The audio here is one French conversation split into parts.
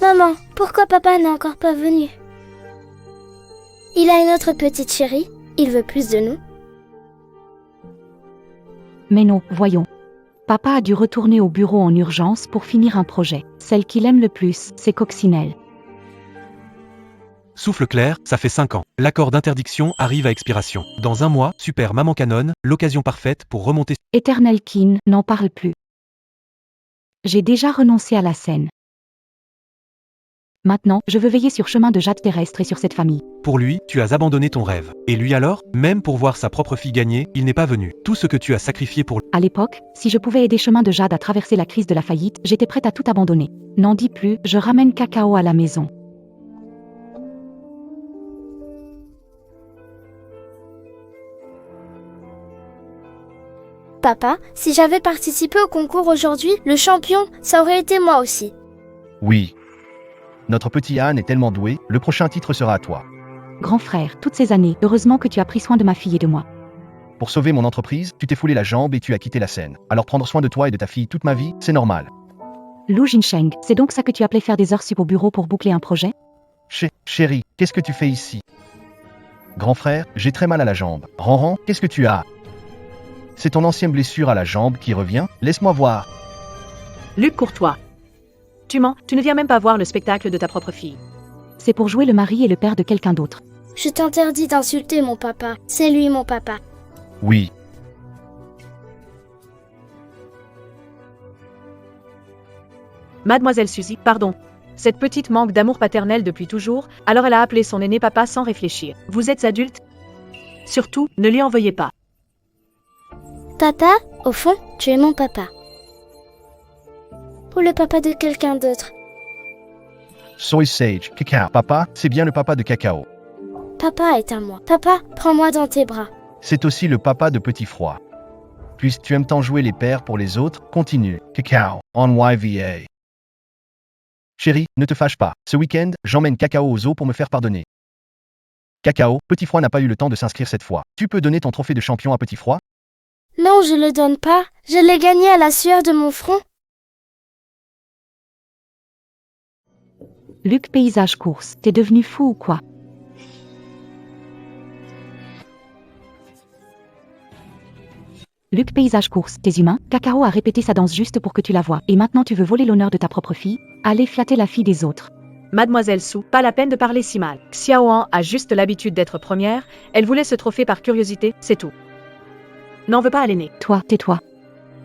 Maman, pourquoi papa n'est encore pas venu? Il a une autre petite chérie, il veut plus de nous. Mais non, voyons. Papa a dû retourner au bureau en urgence pour finir un projet. Celle qu'il aime le plus, c'est Coccinelle. Souffle clair, ça fait 5 ans. L'accord d'interdiction arrive à expiration. Dans 1 mois, Super Maman Canon, l'occasion parfaite pour remonter. Éternel Kin, n'en parle plus. J'ai déjà renoncé à la scène. Maintenant, je veux veiller sur Chemin de Jade terrestre et sur cette famille. Pour lui, tu as abandonné ton rêve. Et lui alors, même pour voir sa propre fille gagner, il n'est pas venu. Tout ce que tu as sacrifié pour lui. À l'époque, si je pouvais aider Chemin de Jade à traverser la crise de la faillite, j'étais prête à tout abandonner. N'en dis plus, je ramène Cacao à la maison. Papa, si j'avais participé au concours aujourd'hui, le champion, ça aurait été moi aussi. Oui. Notre petit Anne est tellement doué, le prochain titre sera à toi. Grand frère, toutes ces années, heureusement que tu as pris soin de ma fille et de moi. Pour sauver mon entreprise, tu t'es foulé la jambe et tu as quitté la scène. Alors prendre soin de toi et de ta fille toute ma vie, c'est normal. Lu Jinsheng, c'est donc ça que tu appelais faire des heures sup au bureau pour boucler un projet? Chérie, qu'est-ce que tu fais ici? Grand frère, j'ai très mal à la jambe. Ranran, qu'est-ce que tu as? C'est ton ancienne blessure à la jambe qui revient? Laisse-moi voir. Luc Courtois. Tu mens, tu ne viens même pas voir le spectacle de ta propre fille. C'est pour jouer le mari et le père de quelqu'un d'autre. Je t'interdis d'insulter mon papa. C'est lui mon papa. Oui. Mademoiselle Suzy, pardon. Cette petite manque d'amour paternel depuis toujours, alors elle a appelé son aîné papa sans réfléchir. Vous êtes adulte? Surtout, ne lui en veuillez pas. Papa, au fond, tu es mon papa. Ou le papa de quelqu'un d'autre. Soy Sage, Cacao. Papa, c'est bien le papa de Cacao. Papa est à moi. Papa, prends-moi dans tes bras. C'est aussi le papa de Petit Froid. Puisque tu aimes tant jouer les pères pour les autres, continue. Cacao, on YVA. Chérie, ne te fâche pas. Ce week-end, j'emmène Cacao au zoo pour me faire pardonner. Cacao, Petit Froid n'a pas eu le temps de s'inscrire cette fois. Tu peux donner ton trophée de champion à Petit Froid? Non, je le donne pas. Je l'ai gagné à la sueur de mon front. Luc Paysage Course, t'es devenu fou ou quoi? Luc Paysage Course, t'es humain? Cacao a répété sa danse juste pour que tu la vois. Et maintenant tu veux voler l'honneur de ta propre fille? Allez flatter la fille des autres. Mademoiselle Su, pas la peine de parler si mal. Xiaoan a juste l'habitude d'être première, elle voulait ce trophée par curiosité, c'est tout. N'en veux pas à l'aîné. Toi, tais-toi.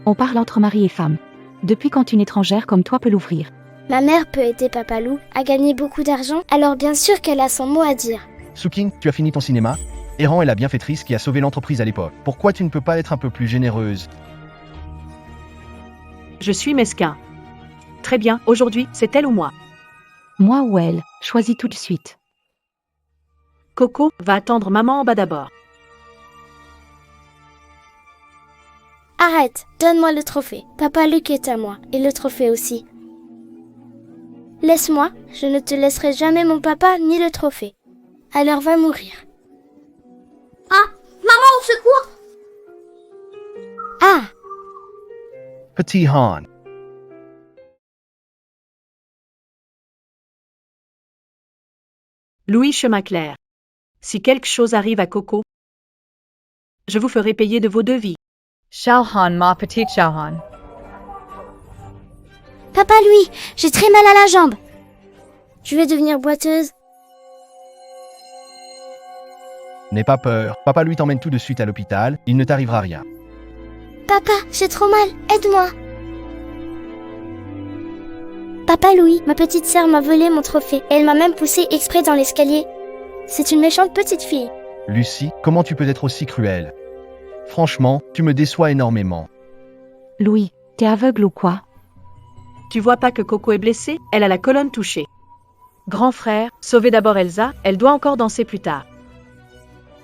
On parle entre mari et femme. Depuis quand une étrangère comme toi peut l'ouvrir? Ma mère peut aider Papa Lou à gagner beaucoup d'argent, alors bien sûr qu'elle a son mot à dire. Suking, tu as fini ton cinéma? Errant est la bienfaitrice qui a sauvé l'entreprise à l'époque. Pourquoi tu ne peux pas être un peu plus généreuse? Je suis mesquin. Très bien, aujourd'hui, c'est elle ou moi. Moi ou elle, choisis tout de suite. Coco va attendre maman en bas d'abord. Arrête, donne-moi le trophée. Papa Luc est à moi, et le trophée aussi. Laisse-moi, je ne te laisserai jamais mon papa ni le trophée. Alors va mourir. Ah, maman, au secours! Ah! Petit Han. Louis Chemaclair. Si quelque chose arrive à Coco, je vous ferai payer de vos devis. Xiaohan, ma petite Xiaohan. Papa Louis, j'ai très mal à la jambe. Je vais devenir boiteuse. N'aie pas peur. Papa lui t'emmène tout de suite à l'hôpital, il ne t'arrivera rien. Papa, j'ai trop mal, aide-moi. Papa Louis, ma petite sœur m'a volé mon trophée et elle m'a même poussé exprès dans l'escalier. C'est une méchante petite fille. Lucie, comment tu peux être aussi cruelle? Franchement, tu me déçois énormément. Louis, t'es aveugle ou quoi? Tu vois pas que Coco est blessée? Elle a la colonne touchée. Grand frère, sauvez d'abord Elsa, elle doit encore danser plus tard.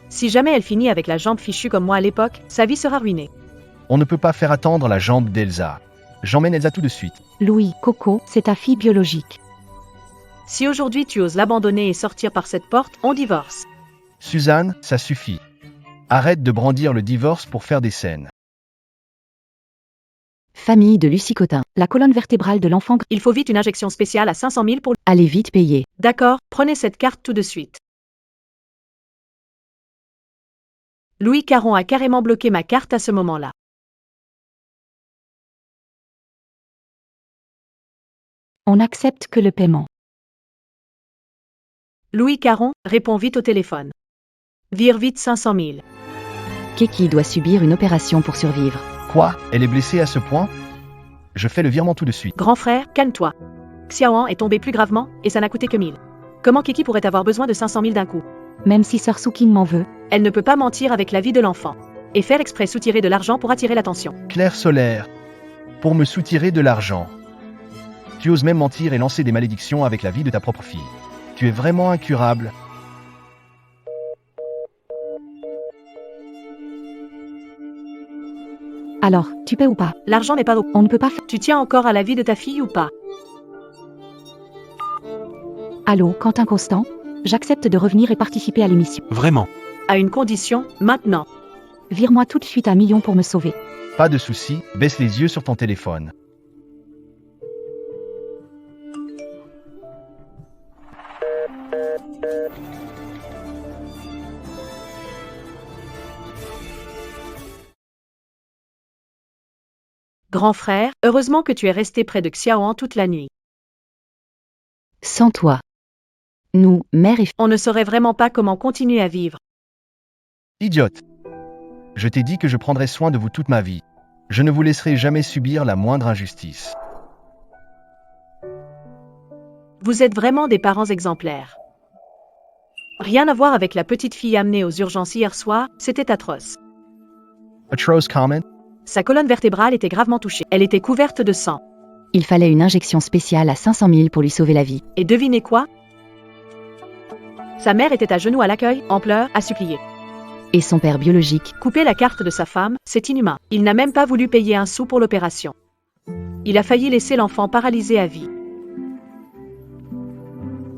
Si jamais elle finit avec la jambe fichue comme moi à l'époque, sa vie sera ruinée. On ne peut pas faire attendre la jambe d'Elsa. J'emmène Elsa tout de suite. Louis, Coco, c'est ta fille biologique. Si aujourd'hui tu oses l'abandonner et sortir par cette porte, on divorce. Suzanne, ça suffit. Arrête de brandir le divorce pour faire des scènes. Famille de Lucie Cotin. La colonne vertébrale de l'enfant. Il faut vite une injection spéciale à 500 000 pour... Allez vite payer. D'accord, prenez cette carte tout de suite. Louis Caron a carrément bloqué ma carte à ce moment-là. On n'accepte que le paiement. Louis Caron, réponds vite au téléphone. Vire vite 500 000. Keki doit subir une opération pour survivre. Quoi? Elle est blessée à ce point? Je fais le virement tout de suite. Grand frère, calme-toi. Xiaoan est tombé plus gravement, et ça n'a coûté que 1000. Comment Kiki pourrait avoir besoin de 500 000 d'un coup? Même si Sœur Souking m'en veut. Elle ne peut pas mentir avec la vie de l'enfant. Et faire exprès soutirer de l'argent pour attirer l'attention. Claire solaire. Pour me soutirer de l'argent. Tu oses même mentir et lancer des malédictions avec la vie de ta propre fille. Tu es vraiment incurable. Alors, tu paies ou pas? L'argent n'est pas au... On ne peut pas faire... Tu tiens encore à la vie de ta fille ou pas? Allô, Quentin Constant? J'accepte de revenir et participer à l'émission. Vraiment. À une condition, maintenant. Vire-moi tout de suite 1 million pour me sauver. Pas de souci, baisse les yeux sur ton téléphone. Grand frère, heureusement que tu es resté près de Xiaoan toute la nuit. Sans toi. Nous, mère et On ne saurait vraiment pas comment continuer à vivre. Idiote. Je t'ai dit que je prendrais soin de vous toute ma vie. Je ne vous laisserai jamais subir la moindre injustice. Vous êtes vraiment des parents exemplaires. Rien à voir avec la petite fille amenée aux urgences hier soir, c'était atroce. Atroce comment? Sa colonne vertébrale était gravement touchée. Elle était couverte de sang. il fallait une injection spéciale à 500 000 pour lui sauver la vie. Et devinez quoi? Sa mère était à genoux à l'accueil, en pleurs, à supplier. Et son père biologique, Couper la carte de sa femme, c'est inhumain. Il n'a même pas voulu payer un sou pour l'opération. Il a failli laisser l'enfant paralysé à vie.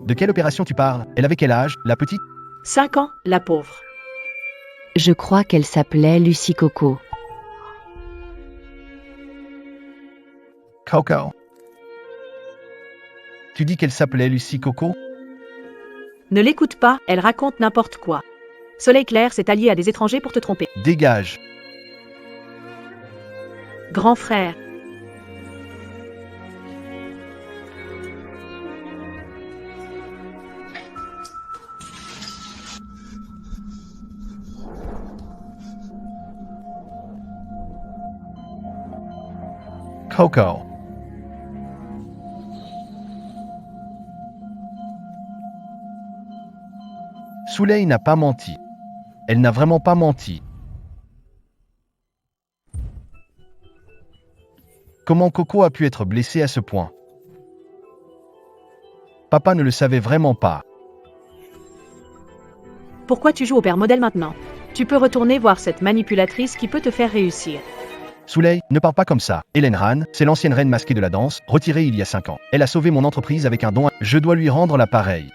De quelle opération tu parles? Elle avait quel âge, la petite? 5 ans, la pauvre. je crois qu'elle s'appelait Lucie Coco. Coco. Tu dis qu'elle s'appelait Lucie Coco? Ne l'écoute pas, elle raconte n'importe quoi. Soleil clair s'est allié à des étrangers pour te tromper. Dégage. Grand frère. Coco. Soleil n'a pas menti. Elle n'a vraiment pas menti. Comment Coco a pu être blessée à ce point? Papa ne le savait vraiment pas. Pourquoi tu joues au père modèle maintenant? Tu peux retourner voir cette manipulatrice qui peut te faire réussir. Soleil, ne parle pas comme ça. Hélène Han, c'est l'ancienne reine masquée de la danse, retirée il y a 5 ans. Elle a sauvé mon entreprise avec un don. Je dois lui rendre l'appareil.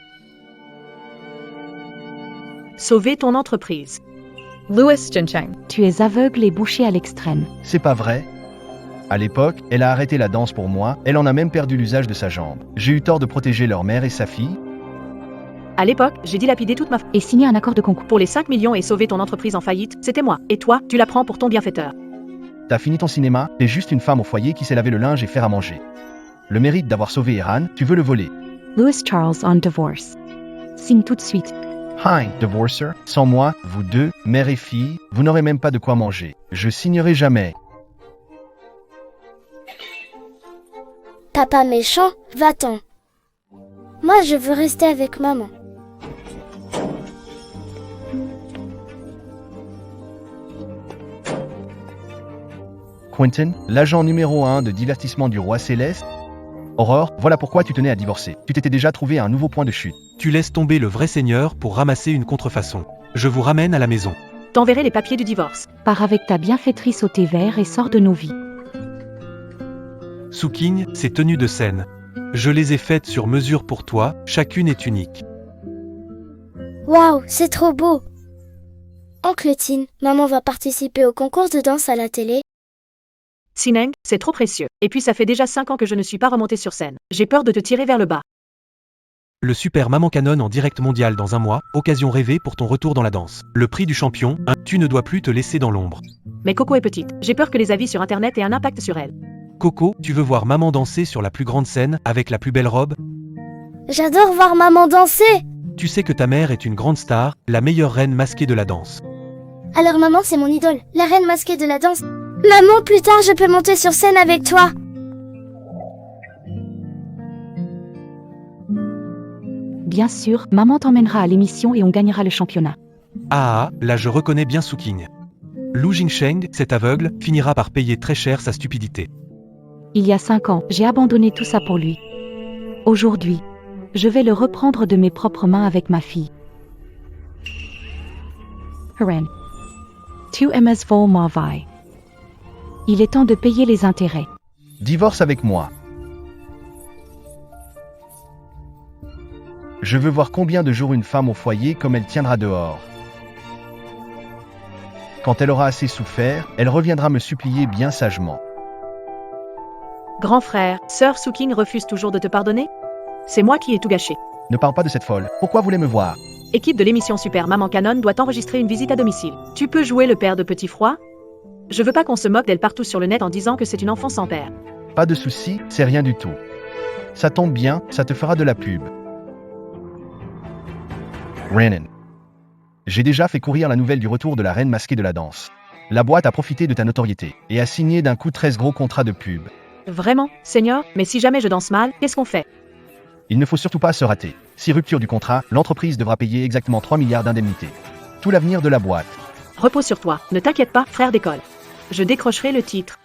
Sauver ton entreprise. Louis Jincheng. Tu es aveugle et bouché à l'extrême. C'est pas vrai? À l'époque, elle a arrêté la danse pour moi, elle en a même perdu l'usage de sa jambe. J'ai eu tort de protéger leur mère et sa fille. À l'époque, j'ai dilapidé toute ma... Et signer un accord de concours. Pour les 5 millions et sauver ton entreprise en faillite, c'était moi. Et toi, tu la prends pour ton bienfaiteur. T'as fini ton cinéma, t'es juste une femme au foyer qui sait laver le linge et faire à manger. Le mérite d'avoir sauvé Eran, tu veux le voler. Louis Charles on divorce. Signe tout de suite. Hi, divorcer. Sans moi, vous deux, mère et fille, vous n'aurez même pas de quoi manger. Je signerai jamais. Papa méchant, va-t'en. Moi, je veux rester avec maman. Quentin, l'agent numéro 1 de divertissement du roi Céleste. Aurore, voilà pourquoi tu tenais à divorcer. Tu t'étais déjà trouvé un nouveau point de chute. Tu laisses tomber le vrai seigneur pour ramasser une contrefaçon. Je vous ramène à la maison. T'enverrai les papiers du divorce. Pars avec ta bienfaitrice au thé vert et sors de nos vies. Souking, ces tenues de scène. Je les ai faites sur mesure pour toi, chacune est unique. Waouh, c'est trop beau. Oncle Tin, maman va participer au concours de danse à la télé. Sineng, c'est trop précieux. Et puis ça fait déjà 5 ans que je ne suis pas remontée sur scène. J'ai peur de te tirer vers le bas. Le Super Maman Canon en direct mondial dans un mois, occasion rêvée pour ton retour dans la danse. Le prix du champion, tu ne dois plus te laisser dans l'ombre. Mais Coco est petite. J'ai peur que les avis sur internet aient un impact sur elle. Coco, tu veux voir maman danser sur la plus grande scène, avec la plus belle robe? J'adore voir maman danser. Tu sais que ta mère est une grande star, la meilleure reine masquée de la danse. Alors maman, c'est mon idole, la reine masquée de la danse. Maman, plus tard, je peux monter sur scène avec toi. Bien sûr, maman t'emmènera à l'émission et on gagnera le championnat. Là je reconnais bien Suking. Lu Jingsheng, cet aveugle, finira par payer très cher sa stupidité. Il y a 5 ans, j'ai abandonné tout ça pour lui. Aujourd'hui, je vais le reprendre de mes propres mains avec ma fille. Heren. Tu aimes vol Marvai. Il est temps de payer les intérêts. Divorce avec moi. Je veux voir combien de jours une femme au foyer comme elle tiendra dehors. Quand elle aura assez souffert, elle reviendra me supplier bien sagement. Grand frère, sœur Suking refuse toujours de te pardonner? C'est moi qui ai tout gâché. Ne parle pas de cette folle. Pourquoi voulez me voir? Équipe de l'émission Super Maman Canon doit enregistrer une visite à domicile. Tu peux jouer le père de Petit Froid? Je veux pas qu'on se moque d'elle partout sur le net en disant que c'est une enfant sans père. Pas de souci, c'est rien du tout. Ça tombe bien, ça te fera de la pub. Renan. J'ai déjà fait courir la nouvelle du retour de la reine masquée de la danse. La boîte a profité de ta notoriété et a signé d'un coup 13 gros contrats de pub. Vraiment, Seigneur, mais si jamais je danse mal, qu'est-ce qu'on fait? Il ne faut surtout pas se rater. Si rupture du contrat, l'entreprise devra payer exactement 3 milliards d'indemnités. Tout l'avenir de la boîte. Repose sur toi, ne t'inquiète pas, frère d'école. Je décrocherai le titre.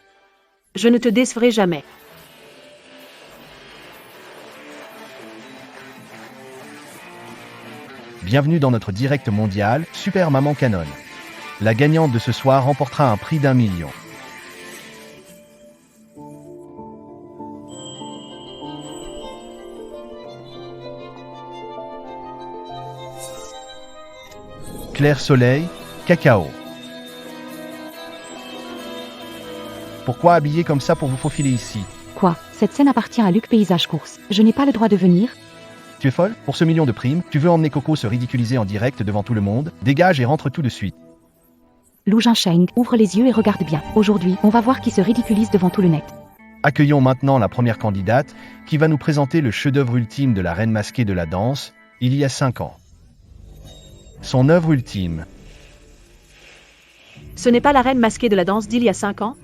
Je ne te décevrai jamais. Bienvenue dans notre direct mondial, Super Maman Canon. La gagnante de ce soir remportera un prix d'1 million. Clair soleil, cacao. Pourquoi habiller comme ça pour vous faufiler ici? Quoi? Cette scène appartient à Luc Paysage Course. Je n'ai pas le droit de venir? Tu es folle? Pour ce million de primes, tu veux emmener Coco se ridiculiser en direct devant tout le monde? Dégage et rentre tout de suite. Lu Jingsheng, ouvre les yeux et regarde bien. Aujourd'hui, on va voir qui se ridiculise devant tout le net. Accueillons maintenant la première candidate, qui va nous présenter le chef-d'œuvre ultime de la reine masquée de la danse, il y a 5 ans. Son œuvre ultime. Ce n'est pas la reine masquée de la danse d'il y a 5 ans?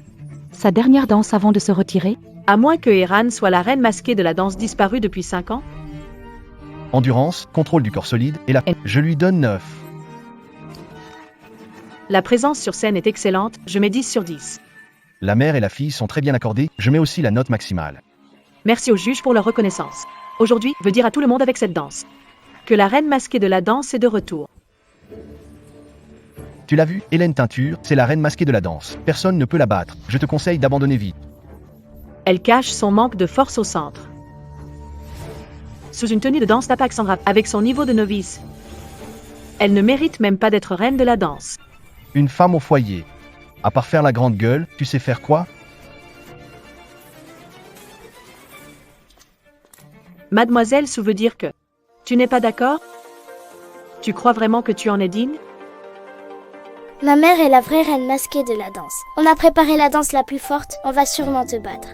Sa dernière danse avant de se retirer? À moins que Eran soit la reine masquée de la danse disparue depuis 5 ans? Endurance, contrôle du corps solide et la... Je lui donne 9. La présence sur scène est excellente, je mets 10 sur 10. La mère et la fille sont très bien accordées, je mets aussi la note maximale. Merci aux juges pour leur reconnaissance. Aujourd'hui, veux dire à tout le monde avec cette danse que la reine masquée de la danse est de retour. Tu l'as vu, Hélène Teinture, c'est la reine masquée de la danse. Personne ne peut la battre. Je te conseille d'abandonner vite. Elle cache son manque de force au centre. Sous une tenue de danse Tapaxandra, avec son niveau de novice. Elle ne mérite même pas d'être reine de la danse. Une femme au foyer. À part faire la grande gueule, tu sais faire quoi? Mademoiselle Sou veut dire que tu n'es pas d'accord? Tu crois vraiment que tu en es digne? Ma mère est la vraie reine masquée de la danse. On a préparé la danse la plus forte, on va sûrement te battre.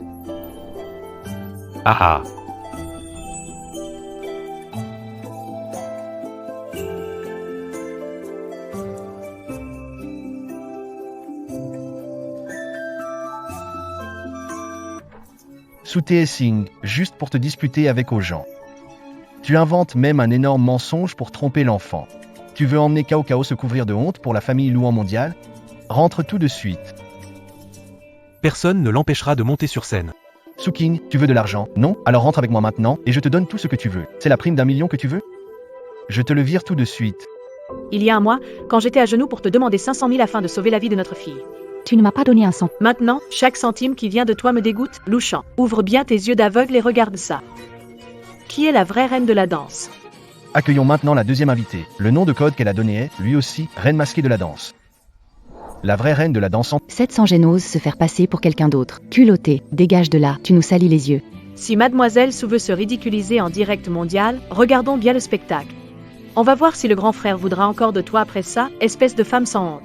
Sous TSing, juste pour te disputer avec aux gens. Tu inventes même un énorme mensonge pour tromper l'enfant. Tu veux emmener Cao Cao se couvrir de honte pour la famille Louan mondiale? Rentre tout de suite. Personne ne l'empêchera de monter sur scène. Suking, tu veux de l'argent? Non? Alors rentre avec moi maintenant, et je te donne tout ce que tu veux. C'est la prime d'1 million que tu veux? Je te le vire tout de suite. Il y a un mois, quand j'étais à genoux pour te demander 500 000 afin de sauver la vie de notre fille. Tu ne m'as pas donné un centime. Maintenant, chaque centime qui vient de toi me dégoûte, louchant. Ouvre bien tes yeux d'aveugle et regarde ça. Qui est la vraie reine de la danse? Accueillons maintenant la deuxième invitée. Le nom de code qu'elle a donné est, lui aussi, reine masquée de la danse. La vraie reine de la danse en... 700 gènes osent se faire passer pour quelqu'un d'autre. Culotté, dégage de là, tu nous salis les yeux. Si Mademoiselle Sue veut se ridiculiser en direct mondial, regardons bien le spectacle. On va voir si le grand frère voudra encore de toi après ça, espèce de femme sans honte.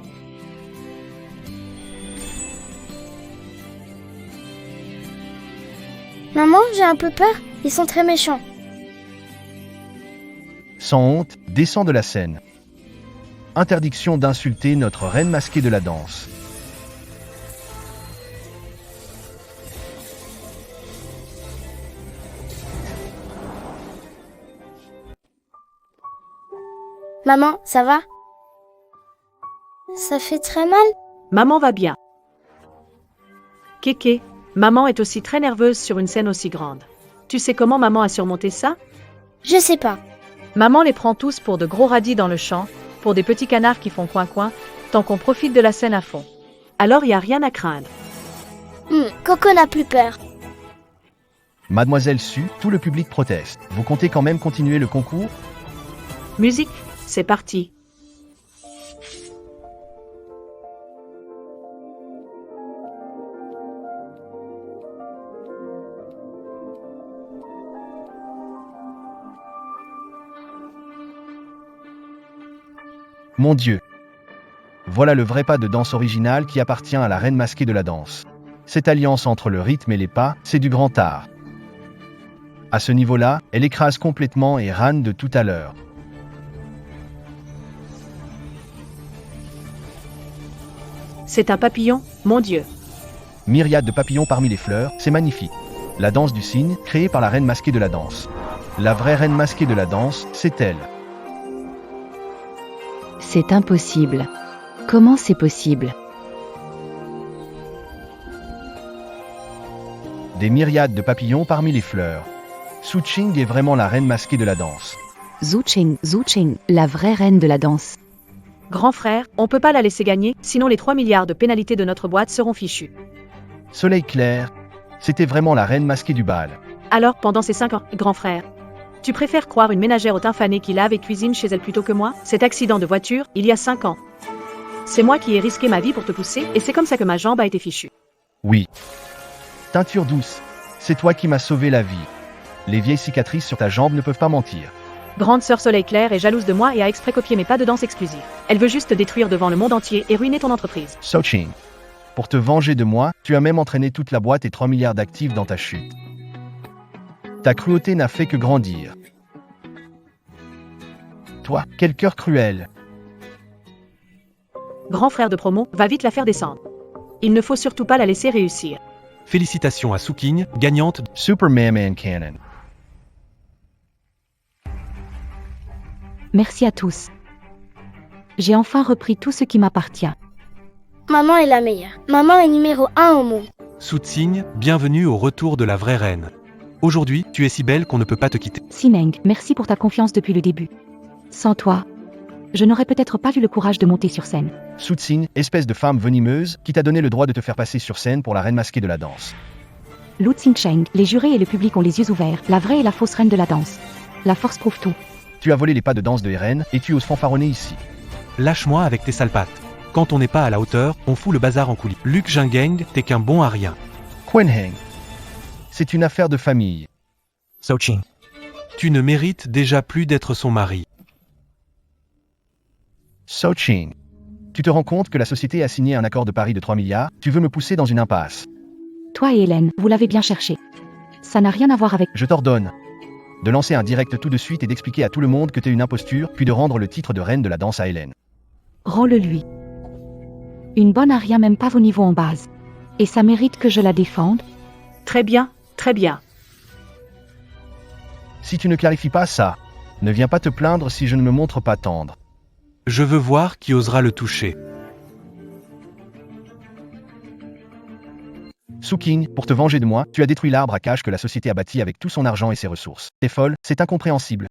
Maman, j'ai un peu peur. Ils sont très méchants. Sans honte, descend de la scène. Interdiction d'insulter notre reine masquée de la danse. Maman, ça va? Ça fait très mal? Maman va bien. Kéké, maman est aussi très nerveuse sur une scène aussi grande. Tu sais comment maman a surmonté ça? Je sais pas. Maman les prend tous pour de gros radis dans le champ, pour des petits canards qui font coin-coin, tant qu'on profite de la scène à fond. Alors y a rien à craindre. Coco n'a plus peur. Mademoiselle Sue, tout le public proteste. Vous comptez quand même continuer le concours? Musique, c'est parti. Mon Dieu! Voilà le vrai pas de danse original qui appartient à la reine masquée de la danse. Cette alliance entre le rythme et les pas, c'est du grand art. À ce niveau-là, elle écrase complètement et Ran de tout à l'heure. C'est un papillon, mon Dieu. Myriade de papillons parmi les fleurs, c'est magnifique. La danse du cygne, créée par la reine masquée de la danse. La vraie reine masquée de la danse, c'est elle. C'est impossible. Comment c'est possible? Des myriades de papillons parmi les fleurs. Su Qing est vraiment la reine masquée de la danse. Zhu Qing, la vraie reine de la danse. Grand frère, on peut pas la laisser gagner, sinon les 3 milliards de pénalités de notre boîte seront fichus. Soleil clair, c'était vraiment la reine masquée du bal. Alors, pendant ces 5 ans, grand frère, tu préfères croire une ménagère au teint fané qui lave et cuisine chez elle plutôt que moi? Cet accident de voiture, il y a 5 ans. C'est moi qui ai risqué ma vie pour te pousser, et c'est comme ça que ma jambe a été fichue. Oui. Teinture douce, c'est toi qui m'as sauvé la vie. Les vieilles cicatrices sur ta jambe ne peuvent pas mentir. Grande sœur Soleil Clair est jalouse de moi et a exprès copié mes pas de danse exclusifs. Elle veut juste te détruire devant le monde entier et ruiner ton entreprise. Su Qing. Pour te venger de moi, tu as même entraîné toute la boîte et 3 milliards d'actifs dans ta chute. Ta cruauté n'a fait que grandir. Toi, quel cœur cruel. Grand frère de promo, va vite la faire descendre. Il ne faut surtout pas la laisser réussir. Félicitations à Su Qing, gagnante. Super Man Cannon. Merci à tous. J'ai enfin repris tout ce qui m'appartient. Maman est la meilleure. Maman est numéro 1 au monde. Su Qing, bienvenue au retour de la vraie reine. Aujourd'hui, tu es si belle qu'on ne peut pas te quitter. Simeng, merci pour ta confiance depuis le début. Sans toi, je n'aurais peut-être pas eu le courage de monter sur scène. Su Qing, espèce de femme venimeuse, qui t'a donné le droit de te faire passer sur scène pour la reine masquée de la danse. Lu Xingsheng, les jurés et le public ont les yeux ouverts, la vraie et la fausse reine de la danse. La force prouve tout. Tu as volé les pas de danse de RN et tu oses fanfaronner ici. Lâche-moi avec tes sales pattes. Quand on n'est pas à la hauteur, on fout le bazar en coulisses. Luc Jingeng, t'es qu'un bon à rien. Quenheng. C'est une affaire de famille. Su Qing. Tu ne mérites déjà plus d'être son mari. Su Qing. Tu te rends compte que la société a signé un accord de Paris de 3 milliards, tu veux me pousser dans une impasse. Toi et Hélène, vous l'avez bien cherché. Ça n'a rien à voir avec... Je t'ordonne de lancer un direct tout de suite et d'expliquer à tout le monde que t'es une imposture, puis de rendre le titre de reine de la danse à Hélène. Rends-le-lui. Une bonne à rien, même pas vos niveaux en base. Et ça mérite que je la défende. Très bien, très bien. Si tu ne clarifies pas ça, ne viens pas te plaindre si je ne me montre pas tendre. Je veux voir qui osera le toucher. Su Qing, pour te venger de moi, tu as détruit l'arbre à cache que la société a bâti avec tout son argent et ses ressources. T'es folle, c'est incompréhensible.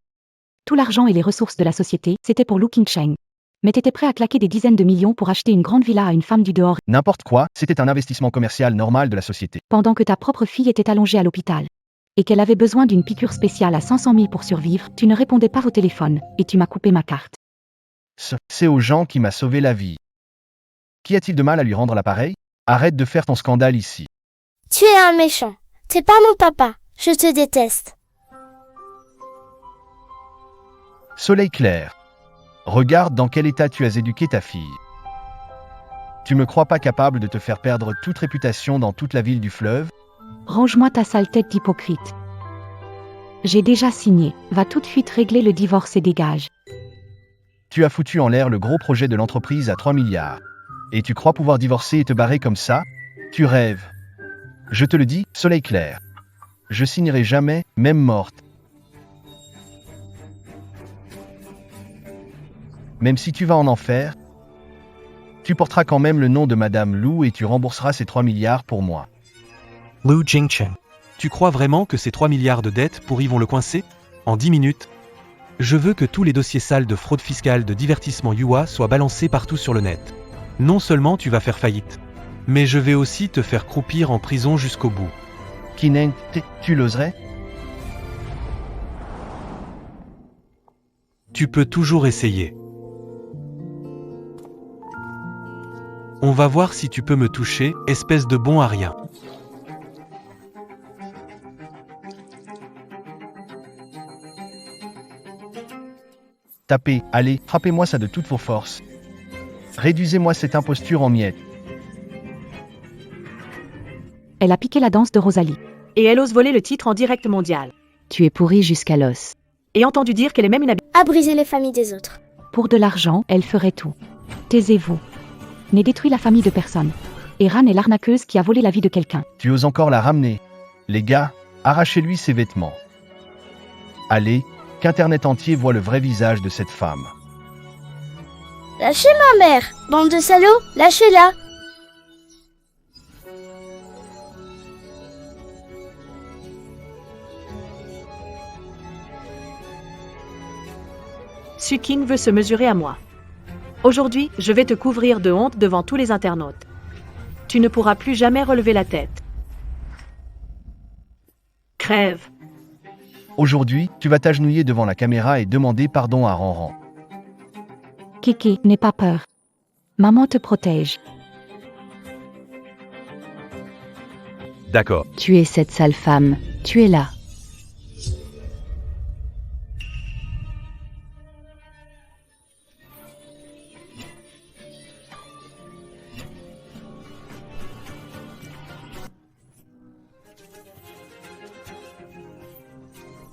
Tout l'argent et les ressources de la société, c'était pour Lu Qingsheng. Mais t'étais prêt à claquer des dizaines de millions pour acheter une grande villa à une femme du dehors, N'importe quoi, c'était un investissement commercial normal de la société. pendant que ta propre fille était allongée à l'hôpital. Et qu'elle avait besoin d'une piqûre spéciale à 500 000 pour survivre, tu ne répondais pas au téléphone, et tu m'as coupé ma carte. C'est aux gens qui m'a sauvé la vie. Qu'y a-t-il de mal à lui rendre l'appareil? Arrête de faire ton scandale ici. Tu es un méchant. T'es pas mon papa. Je te déteste. Soleil clair. Regarde dans quel état tu as éduqué ta fille. Tu me crois pas capable de te faire perdre toute réputation dans toute la ville du fleuve? Range-moi ta sale tête d'hypocrite. J'ai déjà signé. Va tout de suite régler le divorce et dégage. Tu as foutu en l'air le gros projet de l'entreprise à 3 milliards. Et tu crois pouvoir divorcer et te barrer comme ça? Tu rêves. Je te le dis, soleil clair. Je signerai jamais, même morte. Même si tu vas en enfer, tu porteras quand même le nom de Madame Lou et tu rembourseras ces 3 milliards pour moi. Lu Jingcheng. Tu crois vraiment que ces 3 milliards de dettes pourris vont le coincer? En 10 minutes? Je veux que tous les dossiers sales de fraude fiscale de divertissement Yua soient balancés partout sur le net. Non seulement tu vas faire faillite, mais je vais aussi te faire croupir en prison jusqu'au bout. Kineng, tu l'oserais? Tu peux toujours essayer. On va voir si tu peux me toucher, espèce de bon à rien. Tapez, allez, frappez-moi ça de toutes vos forces. Réduisez-moi cette imposture en miettes. Elle a piqué la danse de Rosalie. Et elle ose voler le titre en direct mondial. Tu es pourri jusqu'à l'os. Et entendu dire qu'elle est même une À briser les familles des autres. Pour de l'argent, elle ferait tout. Taisez-vous. N'ai détruit la famille de personne. Eran est l'arnaqueuse qui a volé la vie de quelqu'un. Tu oses encore la ramener. Les gars, arrachez-lui ses vêtements. Allez, qu'Internet entier voit le vrai visage de cette femme. Lâchez ma mère. Bande de salauds, lâchez-la. Suking veut se mesurer à moi. Aujourd'hui, je vais te couvrir de honte devant tous les internautes. Tu ne pourras plus jamais relever la tête. Crève. Aujourd'hui, tu vas t'agenouiller devant la caméra et demander pardon à Ranran. Kiki, n'aie pas peur. Maman te protège. D'accord. Tu es cette sale femme. Tu es là.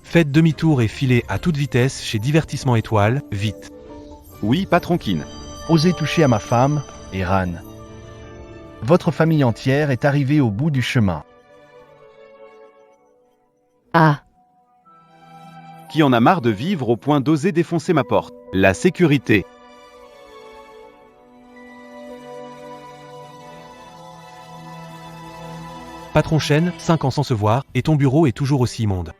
Faites demi-tour et filez à toute vitesse chez Divertissement Étoile, vite. Oui, patron Kin. Osez toucher à ma femme, Eran. Votre famille entière est arrivée au bout du chemin. Ah, Qui en a marre de vivre au point d'oser défoncer ma porte? La sécurité. Patron Shen, 5 ans sans se voir, et ton bureau est toujours aussi immonde.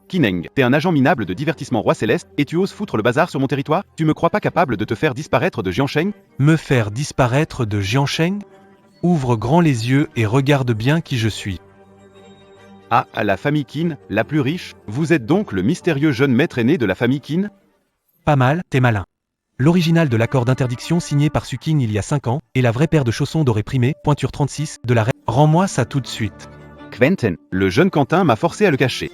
Kineng, t'es un agent minable de divertissement roi céleste et tu oses foutre le bazar sur mon territoire? Tu me crois pas capable de te faire disparaître de Jiansheng? Me faire disparaître de Jiansheng? Ouvre grand les yeux et regarde bien qui je suis. Ah, la famille Qin, la plus riche, vous êtes donc le mystérieux jeune maître aîné de la famille Qin? Pas mal, t'es malin. L'original de l'accord d'interdiction signé par Suking il y a 5 ans, et la vraie paire de chaussons dorés primés, pointure 36, de la reine. Rends-moi ça tout de suite. Quentin, le jeune Quentin m'a forcé à le cacher.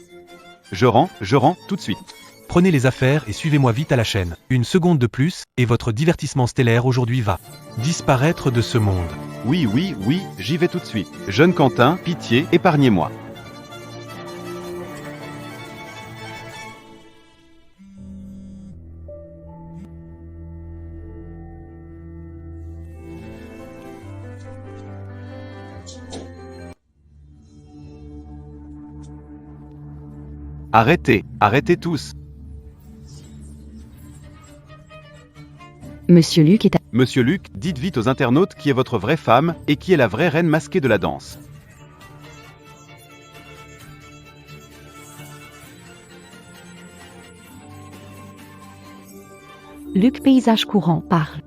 Je rends, tout de suite. Prenez les affaires et suivez-moi vite à la chaîne. Une seconde de plus, et votre divertissement stellaire aujourd'hui va disparaître de ce monde. Oui, j'y vais tout de suite. Jeune Quentin, pitié, épargnez-moi. Arrêtez, arrêtez tous. Monsieur Luc est à... Monsieur Luc, dites vite aux internautes qui est votre vraie femme et qui est la vraie reine masquée de la danse. Luc Paysage Courant parle.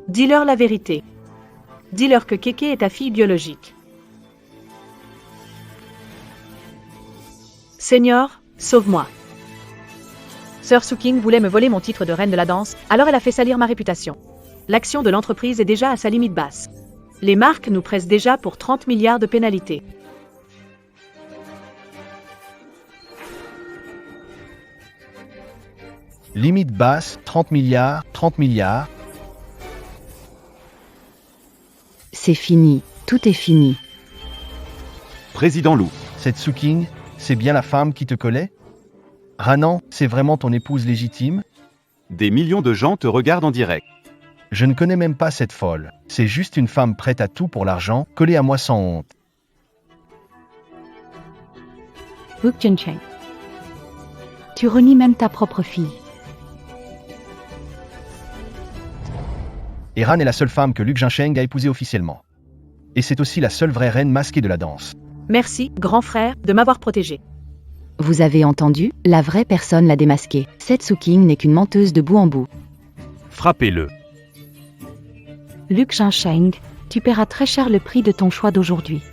Dis-leur la vérité. Dis-leur que Keke est ta fille biologique. Seigneur, sauve-moi. Sœur Suking voulait me voler mon titre de reine de la danse, alors elle a fait salir ma réputation. L'action de l'entreprise est déjà à sa limite basse. Les marques nous pressent déjà pour 30 milliards de pénalités. Limite basse, 30 milliards, 30 milliards. C'est fini, tout est fini. Président Lou. Cette Suking, c'est bien la femme qui te collait? Ranan, c'est vraiment ton épouse légitime? Des millions de gens te regardent en direct. Je ne connais même pas cette folle. C'est juste une femme prête à tout pour l'argent, collée à moi sans honte. Wu Juncheng. Tu renies même ta propre fille. Et Ran est la seule femme que Luke Jincheng a épousée officiellement. Et c'est aussi la seule vraie reine masquée de la danse. Merci, grand frère, de m'avoir protégé. Vous avez entendu, la vraie personne l'a démasquée. Cette Suking n'est qu'une menteuse de bout en bout. Frappez-le. Luke Jincheng, tu paieras très cher le prix de ton choix d'aujourd'hui.